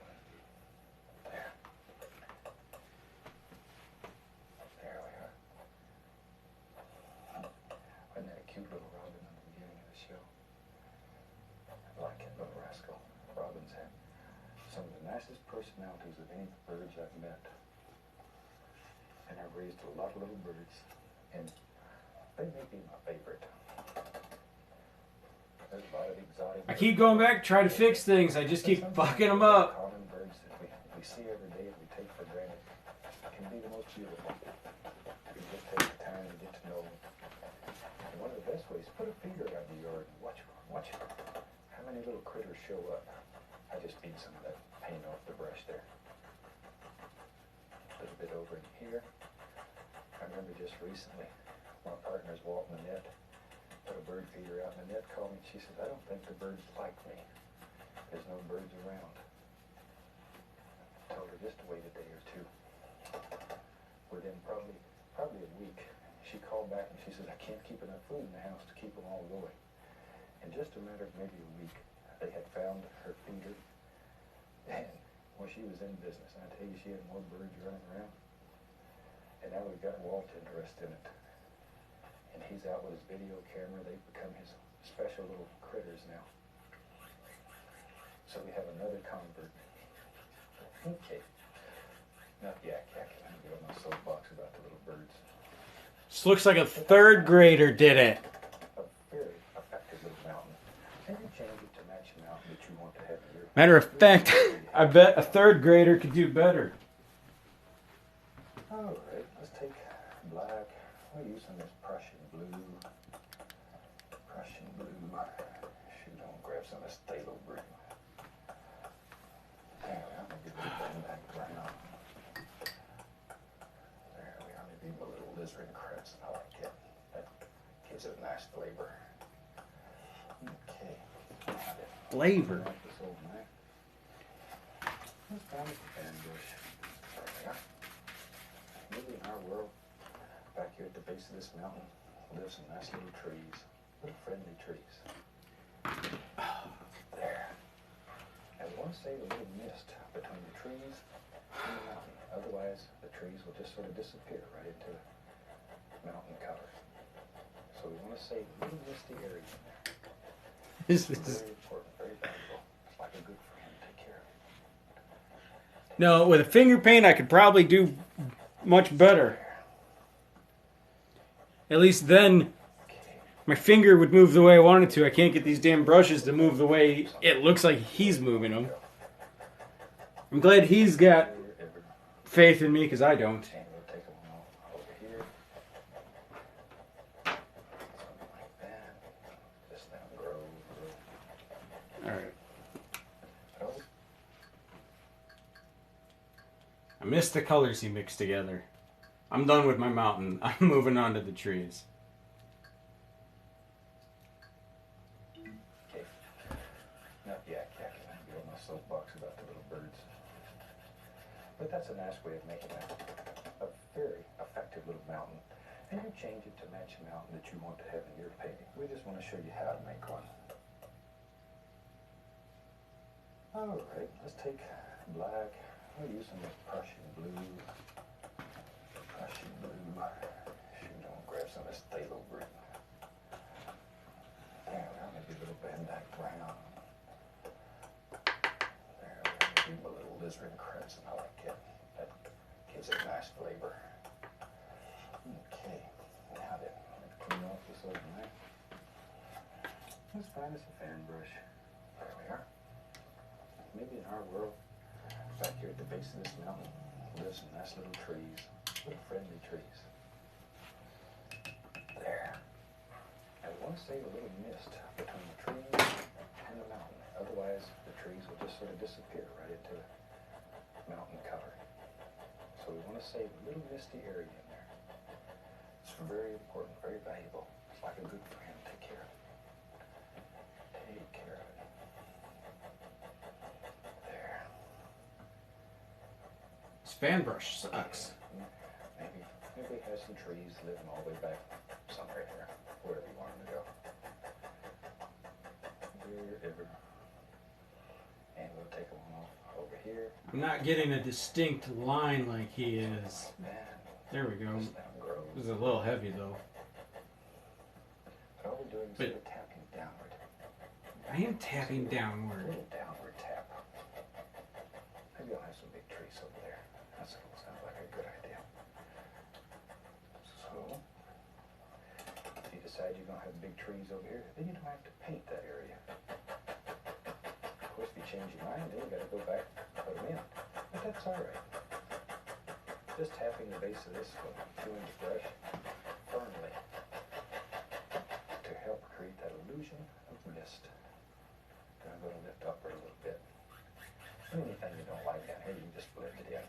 There. There we are. Wasn't that a cute little robin in the beginning of the show? I like that little rascal. Robins have some of the nicest personalities of any birds I've met. And I've raised a lot of little birds, and they may be my favorite. There's a lot of exotic. I keep going back, try to fix things. I just keep fucking them up. Common birds that we see every day and we take for granted can be the most beautiful. If you just take the time to get to know them. And one of the best ways, put a feeder around the yard and watch how many little critters show up. I just beat some of that paint off the brush there. A little bit over in here. I remember just recently, my partner's walking the net, put a bird feeder out in the net, called me, and she said, I don't think the birds like me. There's no birds around. I told her just to wait a day or two. Within probably a week, she called back and she said, I can't keep enough food in the house to keep them all going. In just a matter of maybe a week, they had found her feeder, and well, she was in business. And I tell you, she had more birds running around. And now we've got Walt interested in it. And he's out with his video camera. They've become his special little critters now. So we have another convert. Okay. Not yak. I'm going to get on my soapbox about the little birds. This looks like a third grader did it. A very effective little mountain. Maybe change it to match a mountain that you want to have in your... Matter of fact, I bet a third grader could do better. All right, let's take black. We're using this Prussian blue. Shoot, I'm gonna grab some of this phthalo blue. There we are. Maybe a little back brown. There we are. Maybe a little alizarin crest. I like it. That gives it a nice flavor. Okay. Flavor. This old knife. Let's find a fan bush. There we are. Maybe in our world, back here at the base of this mountain, live some nice little trees, little friendly trees. There. And we want to save a little mist between the trees and the mountain. Otherwise, the trees will just sort of disappear right into mountain color. So we want to save a little misty area in there. This It's is... very important, very valuable. It's like a good friend. Take care of it. No, with a finger paint, I could probably do much better. At least then, my finger would move the way I wanted to. I can't get these damn brushes to move the way it looks like he's moving them. I'm glad he's got faith in me, because I don't. And we'll take them all over here. Something like that. Just now grow. Alright. Oh, I missed the colors he mixed together. I'm done with my mountain. I'm moving on to the trees. Okay. Not yakking. I get on my soapbox about the little birds. But that's a nice way of making a very effective little mountain. And you change it to match the mountain that you want to have in your painting. We just want to show you how to make one. Alright, let's take black. We'll use some Prussian blue. Prussian blue. Shoot, I'm gonna grab some of this phthalo green. There we are, maybe a little Van Dyke brown. There we are, maybe a little alizarin crimson. I like it. That gives it a nice flavor. Okay, now then, let's clean off this over there. Let's find us a fan brush. There we are. Maybe in our world, back here at the base of this mountain, live some nice little trees, little friendly trees. There. And we want to save a little mist between the trees and the mountain. Otherwise, the trees will just sort of disappear right into the mountain color. So we want to save a little misty area in there. It's very important, very valuable. It's like a good friend. Take care of it. Take care of it. There. This fan brush sucks. Maybe it has some trees living all the way back somewhere here, wherever you want them to go. Wherever. And we'll take them off over here. I'm not getting a distinct line like he is. Man, There we go. this now grows. This is a little heavy though. But all we're doing is But- sort of tapping downward. I am tapping A downward. little downward tap. Maybe I'll have some big trees over there. That sounds like a good idea. So, if you decide you're going to have big trees over here, then you don't have to paint that area. Of course, if you change your mind, then you got to go back and put them in. But that's all right. Just tapping the base of this 2-inch brush firmly to help create that illusion of mist. I'm going to lift upward a little bit. Anything you don't like down here, you can just blend it in.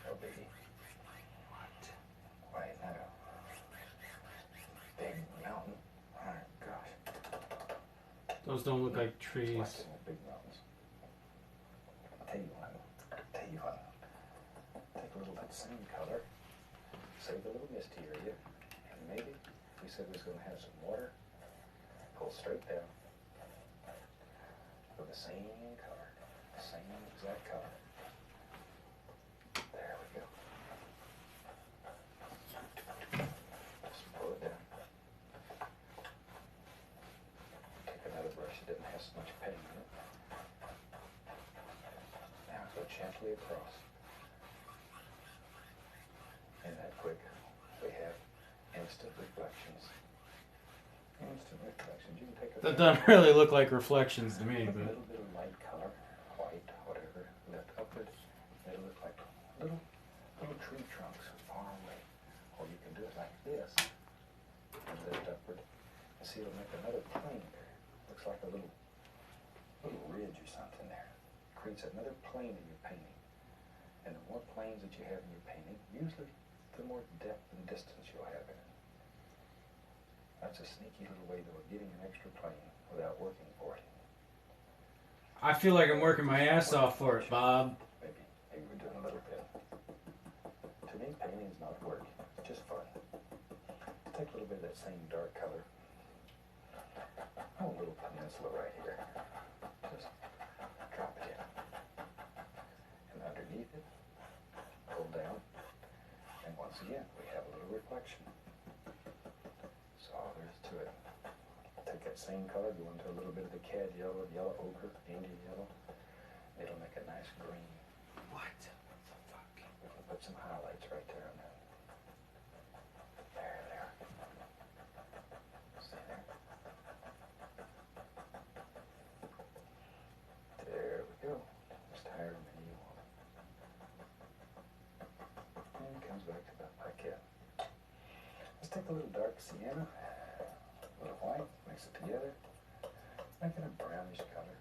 No biggie. What? Why now? Big mountain. My gosh. Those don't look like It's trees. like in the big mountains. I'll tell you what. Take a little of that same color. Save the little misty area. And maybe, if we said we was going to have some water, pull straight down. With the same color. The same exact color. There we go. Just pull it down. Take another brush that doesn't have so much paint in it. Now go gently across. And that quick, we have instant reflections. Instant reflections. You can take a That doesn't really look like reflections to me, a but little bit of light color, white, whatever, lift upward. It'll look like little tree trunks far away. Or you can do it like this and lift upward. And see, it'll make another plane there. Looks like a little ridge or something there. Creates another plane in your painting. And the more planes that you have in your painting, usually the more depth and distance you'll have in it. That's a sneaky little way, though, of getting an extra plane without working for it. I feel like I'm working my ass off for it, Bob. Maybe we're doing a little bit. To me, painting is not work. It's just fun. Take a little bit of that same dark color. Oh, a little peninsula right here. Just drop it in. And underneath it, pull down. And once again, we have a little reflection. That's all there is to it. Take that same color, go into a little bit of the cad yellow, yellow ochre, Indian yellow. It'll make a nice green. What the fuck? We can put some highlights right there on that. There. See there? There we go. Just higher than you want it. And it comes back to about like that. Let's take a little dark sienna, a little white, mix it together, make it a brownish color.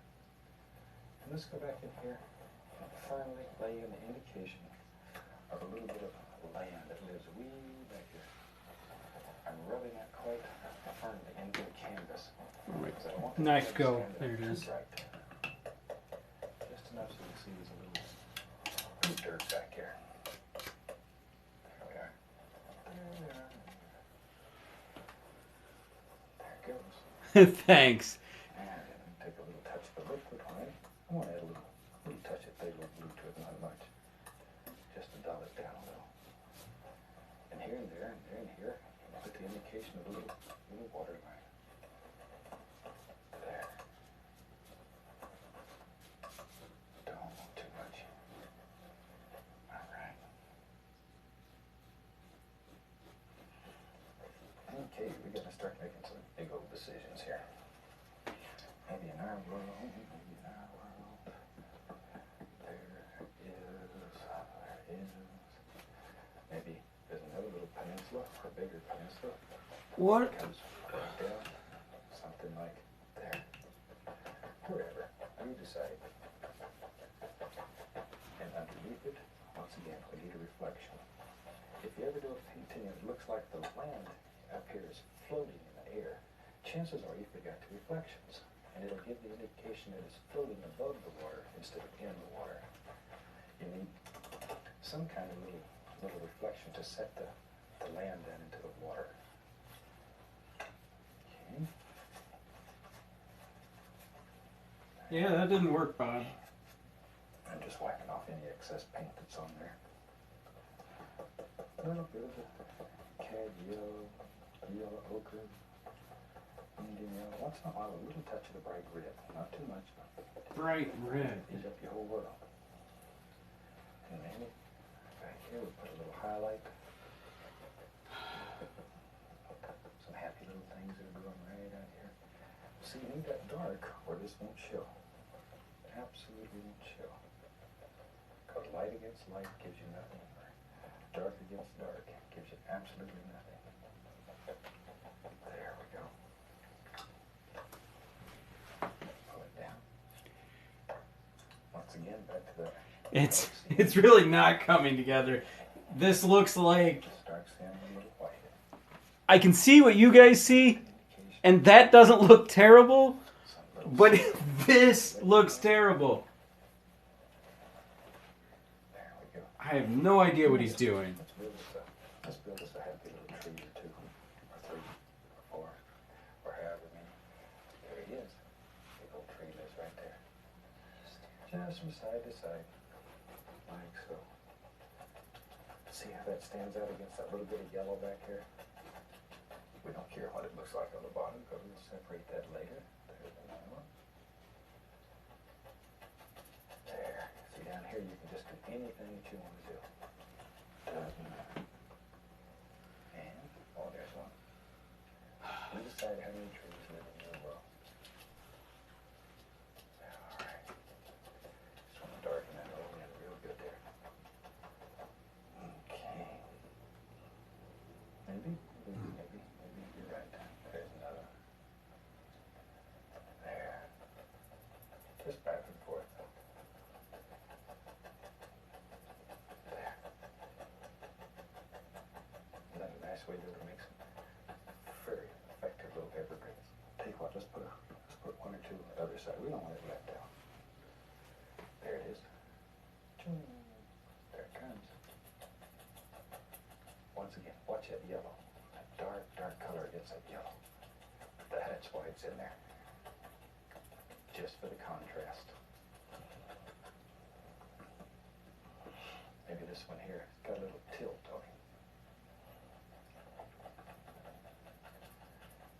And let's go back in here and finally lay in the indication of a little bit of land that lives way back here. I'm rubbing that quite firmly into the canvas. So I want the Nice canvas go. stand There it too is. bright. Just enough so you see there's a little dirt back here. There we are. There it goes. Thanks. And then take a little touch of the liquid on it. I want to add a little touch of phthalo blue to it, not much. Just to dull it down a little. And here and there, and there and here, put the indication of a little water line. There. Don't want too much. Alright. Okay, we gotta start making some big old decisions here. Maybe in our world, maybe in our world. There is. Maybe there's another little peninsula, or bigger peninsula. What? It comes right down, something like there. Wherever, you decide. And underneath it, once again, we need a reflection. If you ever do a painting and it looks like the land up here is floating in the air, chances are you forgot the reflections. And it'll give the indication that it's floating above the water instead of in the water. You need some kind of little reflection to set the land down into the water. Okay. Yeah, that didn't work, Bob. I'm just wiping off any excess paint that's on there. A little bit of the cad yellow ochre, Indian yellow. Once in a while, a little touch of the bright red. Not too much, but Bright red. ease up your whole world. And maybe back here we'll put a little highlight. Some happy little things that are going right out here. See, you need that dark or this won't show. Absolutely won't show. Because light against light gives you nothing. Dark against dark gives you absolutely nothing. There we go. Pull it down. Once again, back to the... It's really not coming together. This looks like Starts sounding a little white. I can see what you guys see, and that doesn't look terrible, but this looks terrible. There we go. I have no idea what he's doing. Let's build us a happy little tree or two, or three, or four, or however many. There he is. Big old tree lives right there. Just from side to side, like so. See how that stands out against that little bit of yellow back here? We don't care what it looks like on the bottom, because we'll separate that later. There's another one. There. See down here, you can just do anything that you want to do. Doesn't matter. And, oh, there's one. You decide how many trees live in your world. Alright. Just want to darken that whole in real good there. Okay. Maybe you're right. There's another. There. Just back and forth. There. Isn't that a nice way to make some very effective little evergreens? Tell you what, let's put one or two on the other side. We don't want it left out. There it is. Ching. There it comes. Once again, watch that yellow. That dark color against that yellow. That's why it's in there. Just for the contrast. Maybe this one here, it's got a little tilt on it.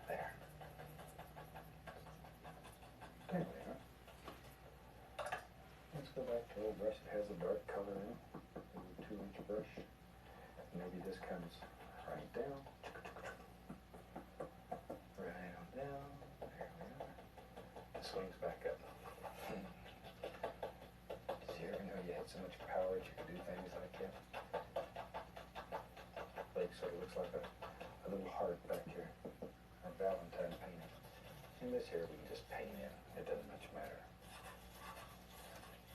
There. There we are. Let's go back to the old brush that has a dark color in it. Maybe a 2-inch brush. Maybe this comes right down. Right on down. There we are. It swings back up. Did you ever know you had so much power that you could do things like that? Like sort of looks like a little heart back here. A Valentine painting. In this here we can just paint in. It doesn't much matter.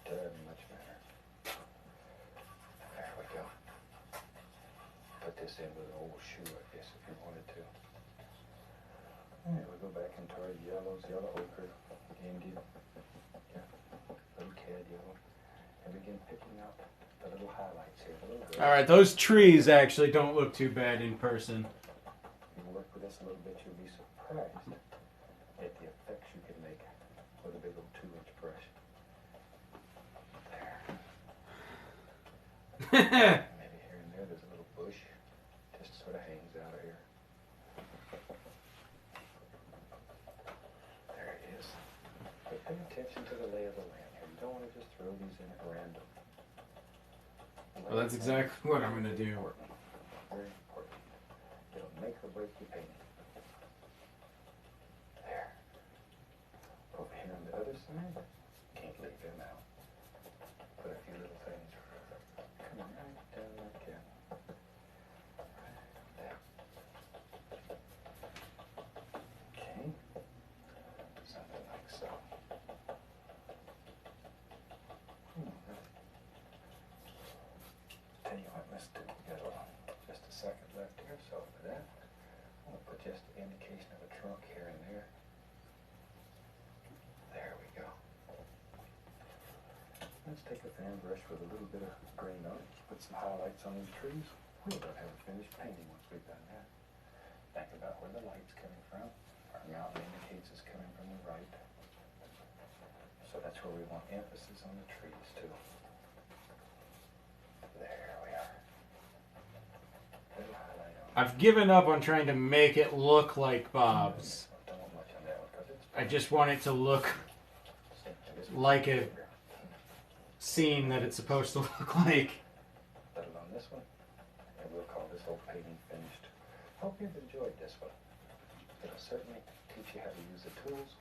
Doesn't much matter. There we go. this in with an old shoe like this if you wanted to. Alright, we'll go back into our yellows, yellow ochre, Indian, yeah, little cad yellow, and begin picking out the little highlights here. All right, those trees actually don't look too bad in person. You work with this a little bit, you'll be surprised at the effects you can make with a big old 2-inch brush. There. Maybe here and there there's a little bush, just sort of hangs out of here. There it is. But pay attention to the lay of the land here. You don't want to just throw these in at random. Well, that's exactly what I'm going to do. Very important. It'll make or break your painting. There. Over here on the other side, can't leave him out. Put a few little things. Come right down like that. Right there. Okay. Something like so. Tell you what, let's do. We got just a second left here, so for that, I'm gonna put just an indication of a trunk here and there. There we go. Let's take a fan brush with a little bit of grain on it. Put some highlights on these trees. We'll have a finished painting once we've done that. Think about where the light's coming from. Our mountain indicates it's coming from the right. So that's where we want emphasis on the trees too. There we are. Little highlight on it. I've given up on trying to make it look like Bob's. Don't want much on that one because it's I just want it to look like a scene that it's supposed to look like. little on this one, and we'll call this whole painting finished. Hope you've enjoyed this one. It'll certainly teach you how to use the tools,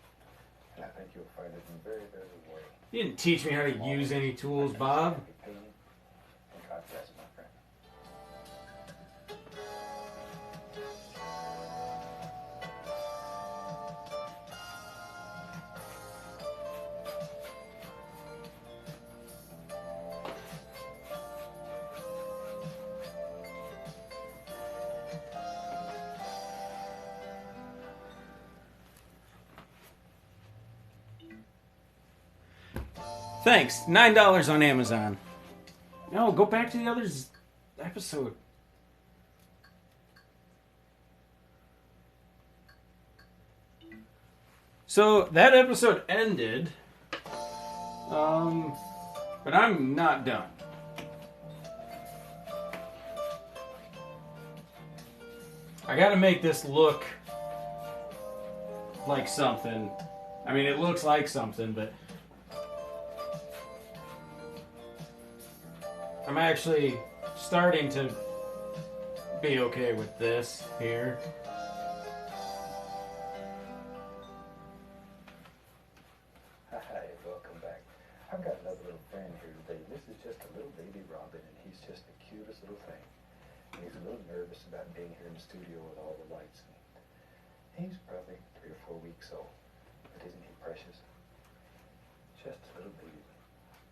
and I think you'll find it in very, very rewarding. You didn't teach me how to use any tools, Bob. Happy painting, and God bless, my friend. Thanks. $9 on Amazon. No, go back to the other episode. So that episode ended. But I'm not done. I gotta make this look like something. I mean, it looks like something, but I'm actually starting to be okay with this here. Hi, welcome back. I've got another little friend here today. This is just a little baby Robin, and he's just the cutest little thing. And he's a little nervous about being here in the studio with all the lights. And he's probably 3 or 4 weeks old, but isn't he precious? Just a little baby.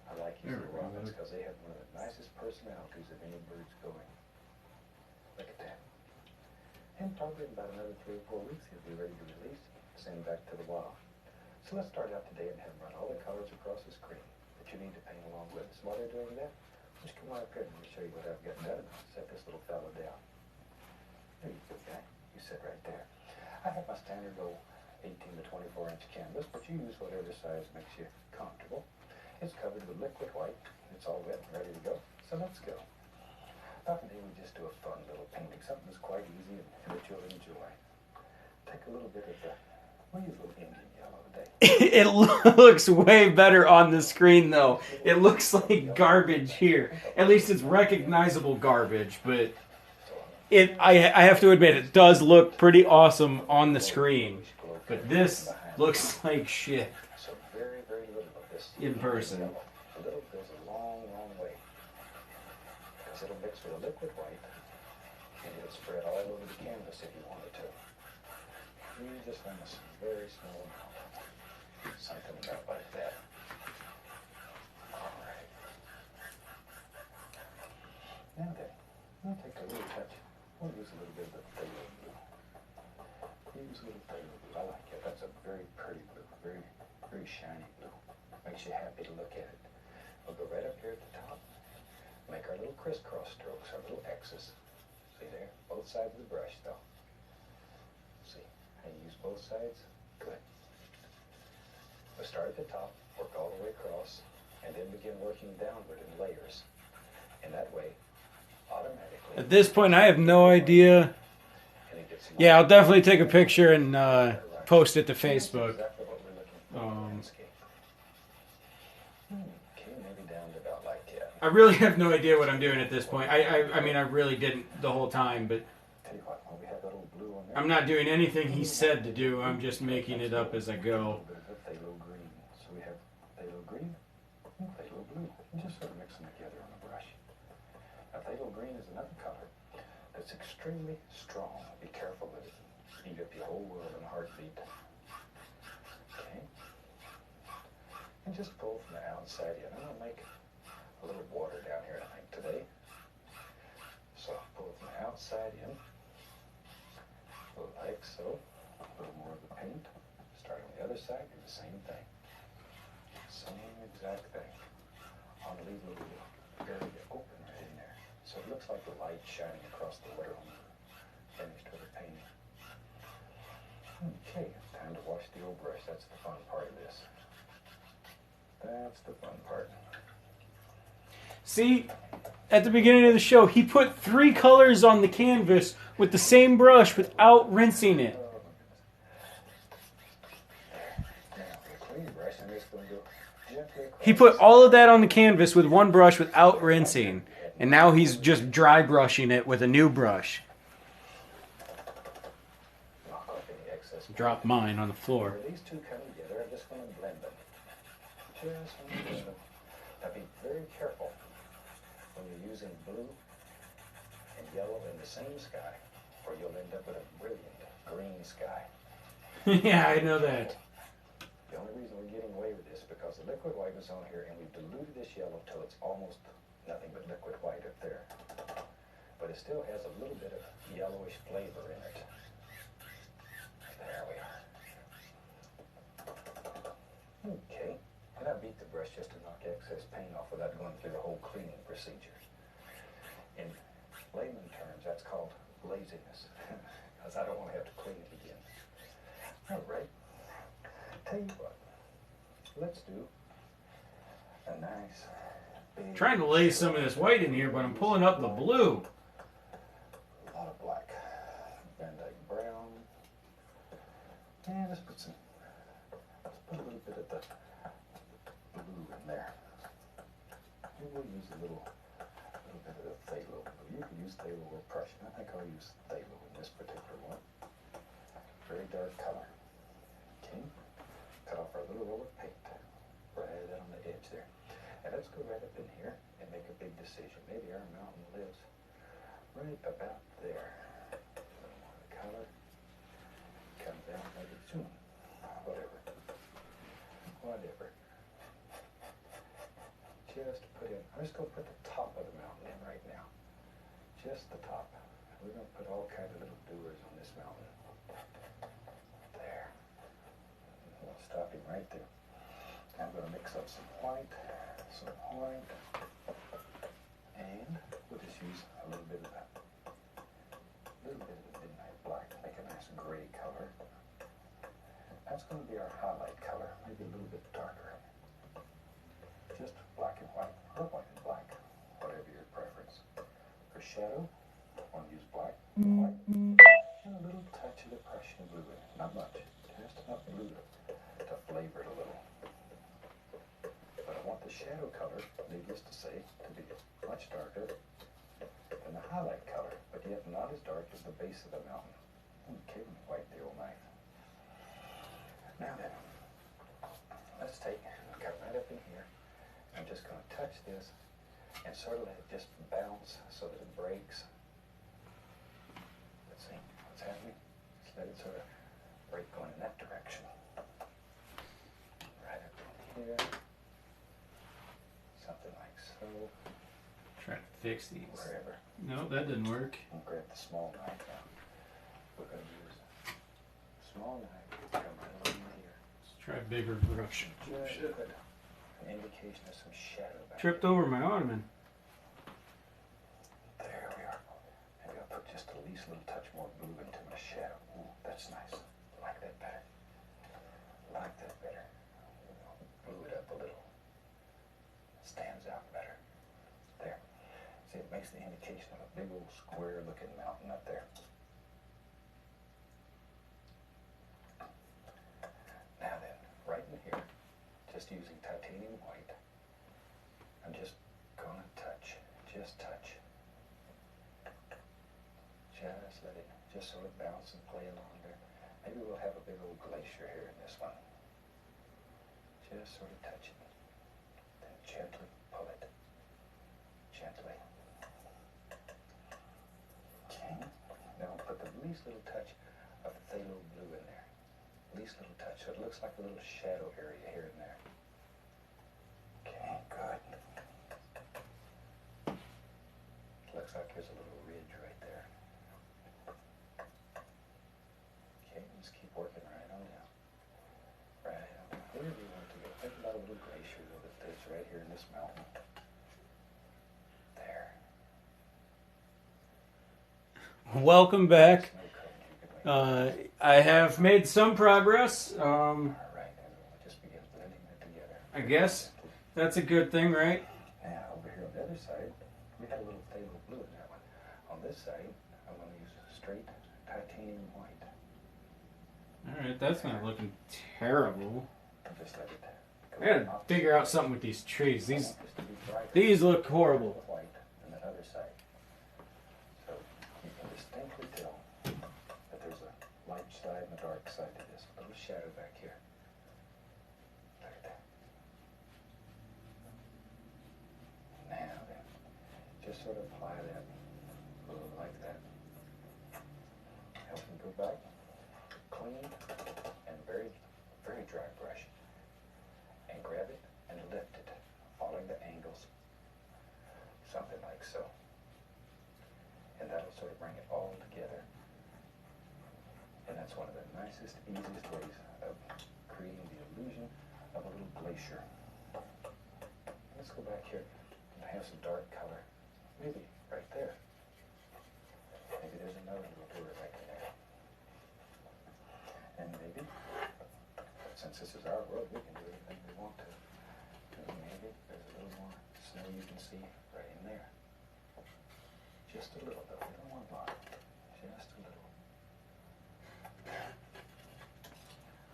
I like these little robins because they have one of the nicest personalities of any birds going. Look at that. And probably in about another 3 or 4 weeks he'll be ready to release and send back to the wild. So let's start out today and have him run all the colors across the screen that you need to paint along with. So while they're doing that, just come on up here and let me show you what I've got done. Set this little fella down. There you go, guy. You sit right there. I have my standard old 18 to 24 inch canvas, but you use whatever size makes you comfortable. It's covered with liquid white. It's all wet and ready to go. So let's go. Now today we just do a fun little painting, something that's quite easy and that you'll enjoy. Take a little bit of the, we'll use a little Indian yellow today. It looks way better on the screen, though. It looks like garbage here. At least it's recognizable garbage, but I have to admit, it does look pretty awesome on the screen. But this looks like shit So very, very little of this. in person. A little goes a long, long way. Because it'll mix with a liquid white, and it'll spread all over the canvas if you wanted to. You just want a very small amount. Something about like that. All right. Now then, we'll take a little touch We'll use a little bit of the phthalo blue. Use a little phthalo blue. I like it. That's a very pretty blue. Very, very shiny blue. Makes you happy to look at it. We'll go right up here at the top. Make our little crisscross strokes, our little X's. See there? Both sides of the brush, though. See how you use both sides? Good. We'll start at the top, work all the way across, and then begin working downward in layers. And that way, automatically... At this point, I have no idea. Yeah, I'll definitely take a picture and post it to Facebook. Exactly what we're looking for. Landscape. Okay, maybe down to about like that. I really have no idea what I'm doing at this point. I mean, I really didn't the whole time, but Tell you what, when we have that old blue on there, I'm not doing anything he said to do. I'm just making it up as I a go. little bit of phthalo green. So we have phthalo green and phthalo blue. And just sort of mix them together on a brush. Now, phthalo green is another color that's extremely strong. Be careful with it. Eat up your whole world in a heartbeat. Okay? And just pull from the outside in. I'm going to make a little water down here, I think, today. So pull from the outside in, like so. A little more of the paint. Start on the other side, do the same thing. Same exact thing. I'll leave a little area open right in there. So it looks like the light shining across the water when we're finished with the painting. Okay, time to wash the old brush. That's the fun part of this. That's the fun part. See, at the beginning of the show, he put 3 colors on the canvas with the same brush without rinsing it. He put all of that on the canvas with one brush without rinsing. And now he's just dry brushing it with a new brush. Drop mine on the floor. Where these two come together, I'm just going to blend them. Just going to blend them. Now be very careful when you're using blue and yellow in the same sky, or you'll end up with a brilliant green sky. Yeah, I know that. The only reason we're getting away with this is because the liquid white is on here, and we've diluted this yellow till it's almost nothing but liquid white up there. But it still has a little bit of yellowish flavor in it. There we are. Okay, and I beat the brush just to knock excess paint off without going through the whole cleaning procedure. In layman terms, that's called laziness, because I don't want to have to clean it again. All right, tell you what, let's do a nice big... Trying to lay some of this white in here, but I'm pulling up the blue. A lot of black. Van Dyke brown. And let's put a little bit of the blue in there. And we'll use a little bit of the phthalo blue. You can use phthalo or Prussian. I think I'll use phthalo in this particular one. Very dark color. Okay. Cut off our little roll of paint. Right on the edge there. And let's go right up in here and make a big decision. Maybe our mountain lives right about there. A little more of the color. Come down, maybe zoom. Whatever. Whatever. Just put in, I'm just going to put the top of the mountain in right now. Just the top. We're going to put all kinds of little doers on this mountain. There. We'll stop him right there. I'm going to mix up some white, and we'll just use a little bit of the midnight black, make a nice gray color. That's going to be our highlight color, maybe a little bit darker. Just black and white, or white and black, whatever your preference. For shadow, I want to use black and white, and a little touch of the Prussian blue in it. Not much, just enough blue to flavor it a little. But I want the shadow color, needless to say, to be much darker than the highlight color, but yet not as dark as the base of the mountain. Okay, let me wipe the old knife. Now then, let's cut right up in here. I'm just going to touch this and sort of let it just bounce so that it breaks. Let's see what's happening. Just let it sort of break going in that direction. Right up in here. Something like so. Try to fix these. wherever. No, that didn't work. And grab the small knife now. We're going to use a small knife. Come right along here. Let's try bigger brush. Just put an indication of some shadow back Tripped there. over my ottoman. There we are. Maybe I'll put just the least little touch more blue into my shadow. Ooh, that's nice. Like that better. Like that better. Blue it up a little. Stands out better. There. See, it makes the indication of a big old square looking mountain up there. Now then, right in here, just using titanium white, I'm just gonna touch, just touch. Just let it, just sort of bounce and play along there. Maybe we'll have a big old glacier here in this one. Just sort of touch it. Then gently pull it. Gently. Okay. Now I'll put the least little touch of phthalo blue in there. Least little touch, so it looks like a little shadow area here and there. Okay, good. Looks like there's a little ridge right there. Okay, just keep working right on down. Right on down. Wherever you want it to go. Think about a little glacier that's right here in this mountain. There. Welcome back. No cutting you could make. I have made some progress. All right, and we'll just begin blending it together. I guess that's a good thing, right? Now, over here on the other side, we had a little phthalo blue in that one. On this side, I'm going to use straight titanium white. Alright, that's not looking terrible. And just let it go. I gotta figure out something with these trees. Just to be brighter. These look horrible. White on that other side. So you can distinctly tell that there's a light side and a dark side to this. A little shadow back here. Look at that. Now then, just sort of apply that a little like that. Help me go back. Clean and very, very dry brush. And grab it and lift it, following the angles. Something like so. And that'll sort of bring it all together. And that's one of the nicest, easiest ways of creating the illusion of a little glacier. Let's go back here and have some dark color. Maybe right there. Maybe there's another little door right there. And maybe, since this is our world, we can do anything we want to. And maybe there's a little more snow you can see right in there. Just a little though, we don't want a lot. Just a little.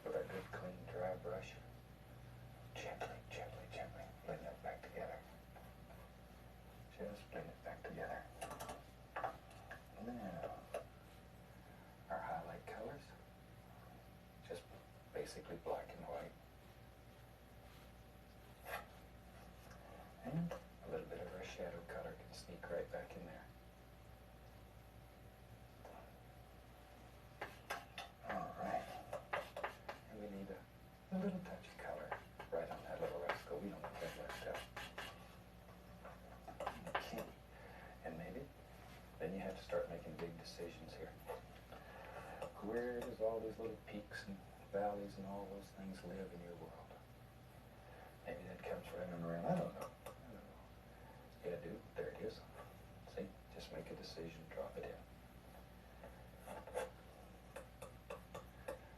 With our good, clean, dry brush, gently, gently, gently blend that back together. Just blend it back together. Now, our highlight colors, just basically black and white. And a little bit of our shadow color can sneak right back in there. Alright. And we need a little touch of color right on that little rascal. We don't want that left out. Okay. And maybe then you have to start making big decisions here. Where does all these little peaks and valleys and all those things live in your world? Maybe that comes running around. I don't know. Yeah, dude, there it is. See? Just make a decision, drop it in.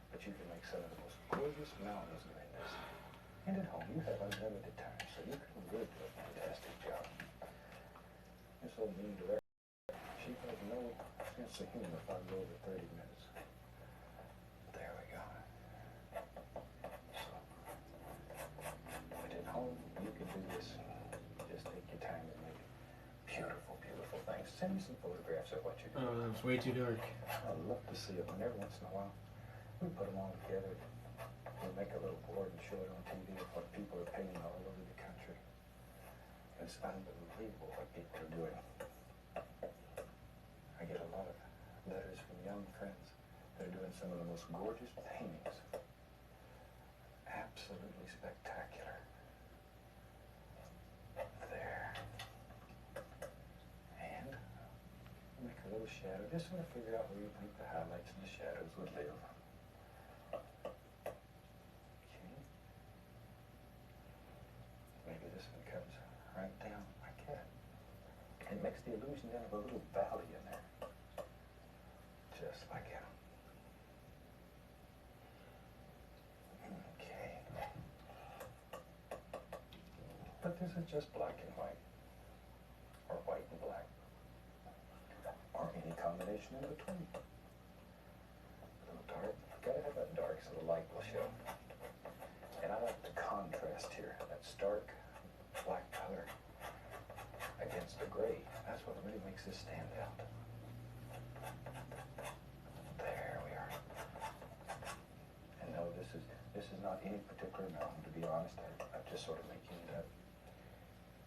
But you can make some of the most gorgeous mountains doing this. And at home, you have unlimited time, so you can really do a fantastic job. This old mean director, she has no sense of humor if I go over 30 minutes. There we go. So, but at home, you can do this. Just take your time and make beautiful, beautiful things. Send me some photographs of what you're doing. Oh, that was way too dark. I'd love to see them. And every once in a while, we put them all together. We make a little board and show it on TV of what people are painting all over the country. It's unbelievable what people are doing. I get a lot of letters from young friends that are doing some of the most gorgeous paintings. Absolutely spectacular. There. little shadow. Just sort of figure out where you think the highlights and the shadows would live. Okay. Maybe this one comes right down like that. It makes the illusion then of a little valley in there. Just like that. Okay. But this is just black and white. Or white and black. Or any combination in between. A little dark. You've got to have that dark so the light will show. And I like the contrast here. That stark black color against the gray. That's what really makes this stand out. There we are. And no, this is not any particular mountain, to be honest. I'm just sort of making it up.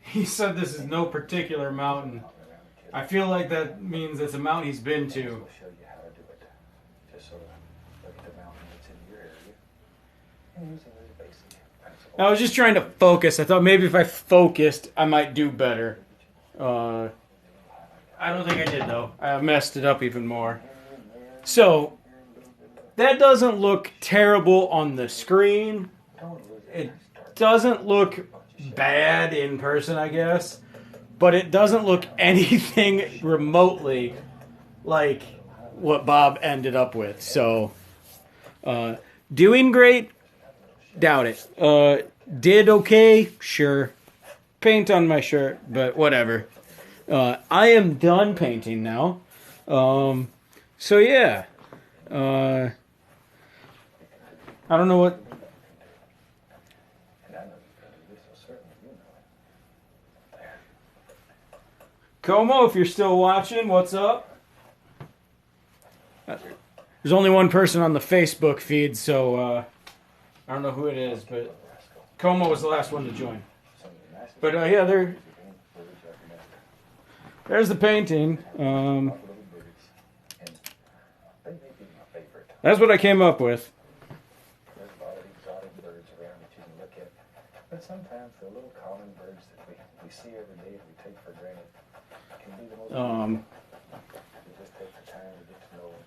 He said this is no particular mountain. I feel like that means it's a mountain he's been to. I'll show you how to do it. Just sort of look at the mountain that's in your area and using these basic principles. I was just trying to focus. I thought maybe if I focused, I might do better. I don't think I did, though. I messed it up even more. So, that doesn't look terrible on the screen. It doesn't look bad in person, I guess. But it doesn't look anything remotely like what Bob ended up with. So, doing great? Doubt it. Did okay? Sure. Paint on my shirt, but whatever. I am done painting now. So yeah. I don't know what... Como, if you're still watching, what's up? There's only one person on the Facebook feed, so I don't know who it is, but Como was the last one to join. But yeah, there's the painting. That's what I came up with. There's a lot of exotic birds around that you can look at. But sometimes the little common birds that we see every day and we take for granted can be the most beautiful. We just take the time to get to know them.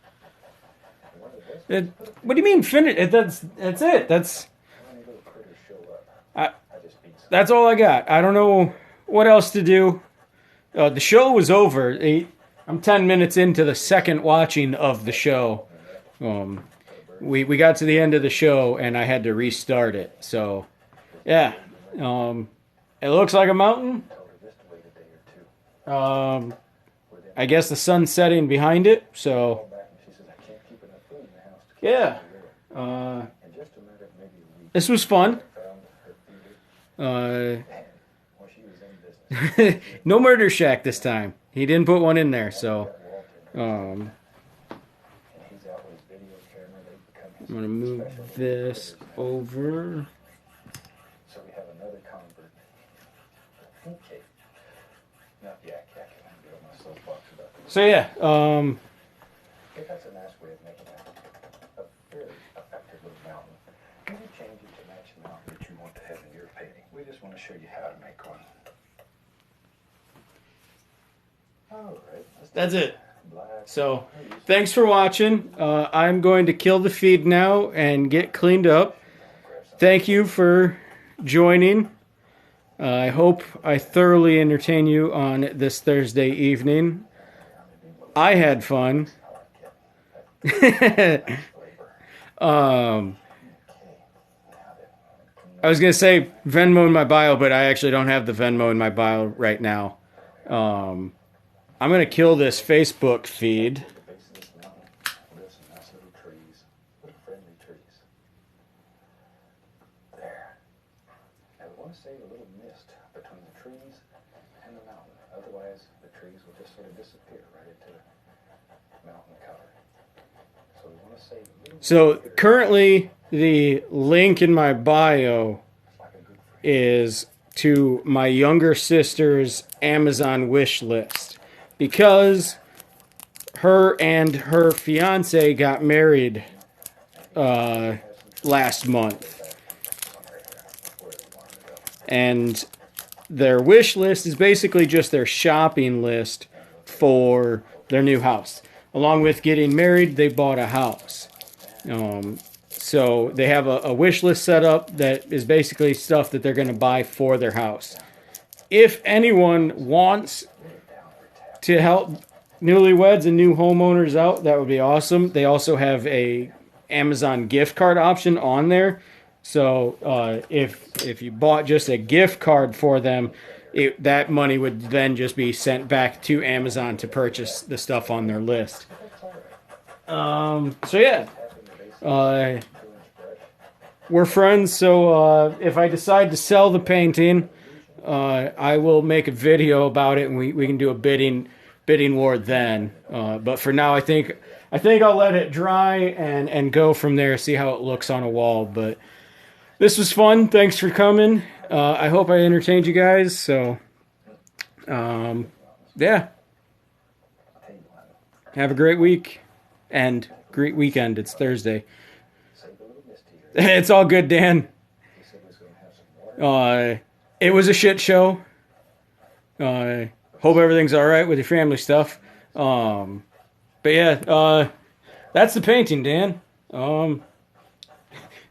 And one of the best What do you mean finish? That's it. That's how many little critters show up. I just beat some. that's all I got. I don't know what else to do. The show was over. I'm 10 minutes into the second watching of the show. We got to the end of the show and I had to restart it. So, yeah. It looks like a mountain. I guess the sun's setting behind it. So, yeah. This was fun. No Murder Shack this time. He didn't put one in there, so I'm gonna move this over. So we have another convert. Okay. Not yak-yak. I'm getting my soapbox about this. So yeah, I think that's a nice way of making a very effective little mountain. You can change it to match the mountain that you want to have in your painting. We just want to show you how to make one. All right. that's it. So, thanks for watching. I'm going to kill the feed now and get cleaned up. Thank you for joining. I hope I thoroughly entertain you on this Thursday evening. I had fun. I was going to say Venmo in my bio, but I actually don't have the Venmo in my bio right now. I'm going to kill this Facebook feed. At the base of this mountain, there's some nice little trees, little friendly trees. There. Now we want to save a little mist between the trees and the mountain. Otherwise, the trees will just sort of disappear right into the mountain color. So we want to save a little. So currently, the link in my bio Like a good friend. is to my younger sister's Amazon wish list. Because her and her fiance got married last month. And their wish list is basically just their shopping list for their new house. Along with getting married, they bought a house. So they have a wish list set up that is basically stuff that they're going to buy for their house. If anyone wants to help newlyweds and new homeowners out, that would be awesome. They also have a Amazon gift card option on there. So if you bought just a gift card for them, that money would then just be sent back to Amazon to purchase the stuff on their list. So yeah, we're friends. So if I decide to sell the painting, I will make a video about it, and we can do a bidding war then. But for now, I think I'll let it dry and go from there. See how it looks on a wall. But this was fun. Thanks for coming. I hope I entertained you guys. So, yeah. Have a great week and great weekend. It's Thursday. It's all good, Dan. It was a shit show. Hope everything's all right with your family stuff. But yeah, that's the painting, Dan.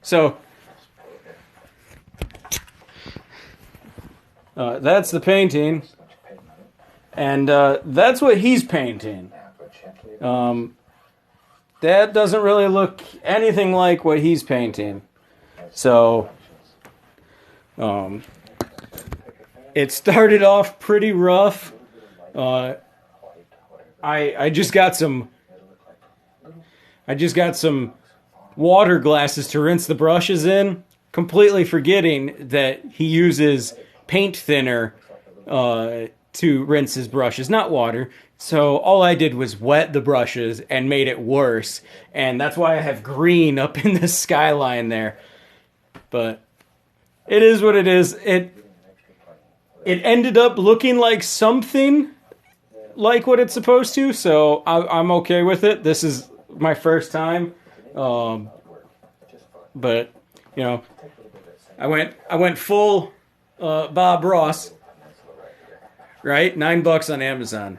So that's the painting, and that's what he's painting. That doesn't really look anything like what he's painting. So it started off pretty rough. I just got some water glasses to rinse the brushes in, completely forgetting that he uses paint thinner to rinse his brushes, not water. So all I did was wet the brushes and made it worse, and that's why I have green up in the skyline there. But it is what it is. It ended up looking like something like what it's supposed to, so I'm okay with it. This is my first time, but you know, I went full Bob Ross, right? $9 on Amazon.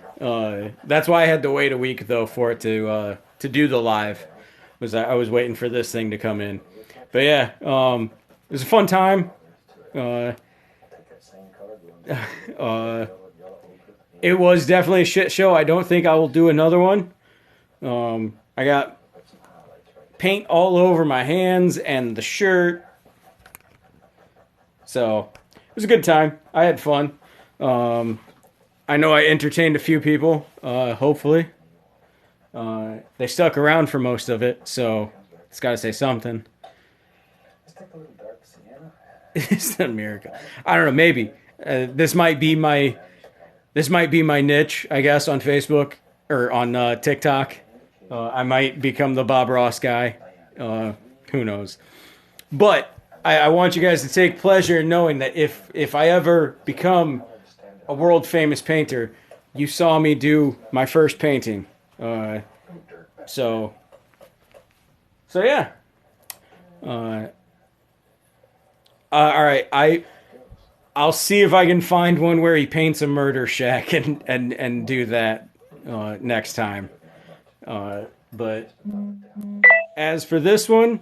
That's why I had to wait a week though for it to do the live. I was waiting for this thing to come in, but yeah, it was a fun time. It was definitely a shit show. I don't think I will do another one. I got paint all over my hands and the shirt. So it was a good time. I had fun. I know I entertained a few people, hopefully. They stuck around for most of it, so it's got to say something. It's a miracle. I don't know, maybe. This might be my niche, I guess, on Facebook or on TikTok. I might become the Bob Ross guy. Who knows? But I want you guys to take pleasure in knowing that if I ever become a world famous painter, you saw me do my first painting. So yeah. All right, I'll see if I can find one where he paints a murder shack and do that next time. But as for this one,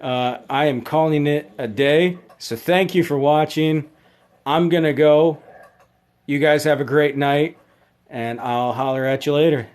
I am calling it a day. So thank you for watching. I'm gonna go. You guys have a great night, and I'll holler at you later.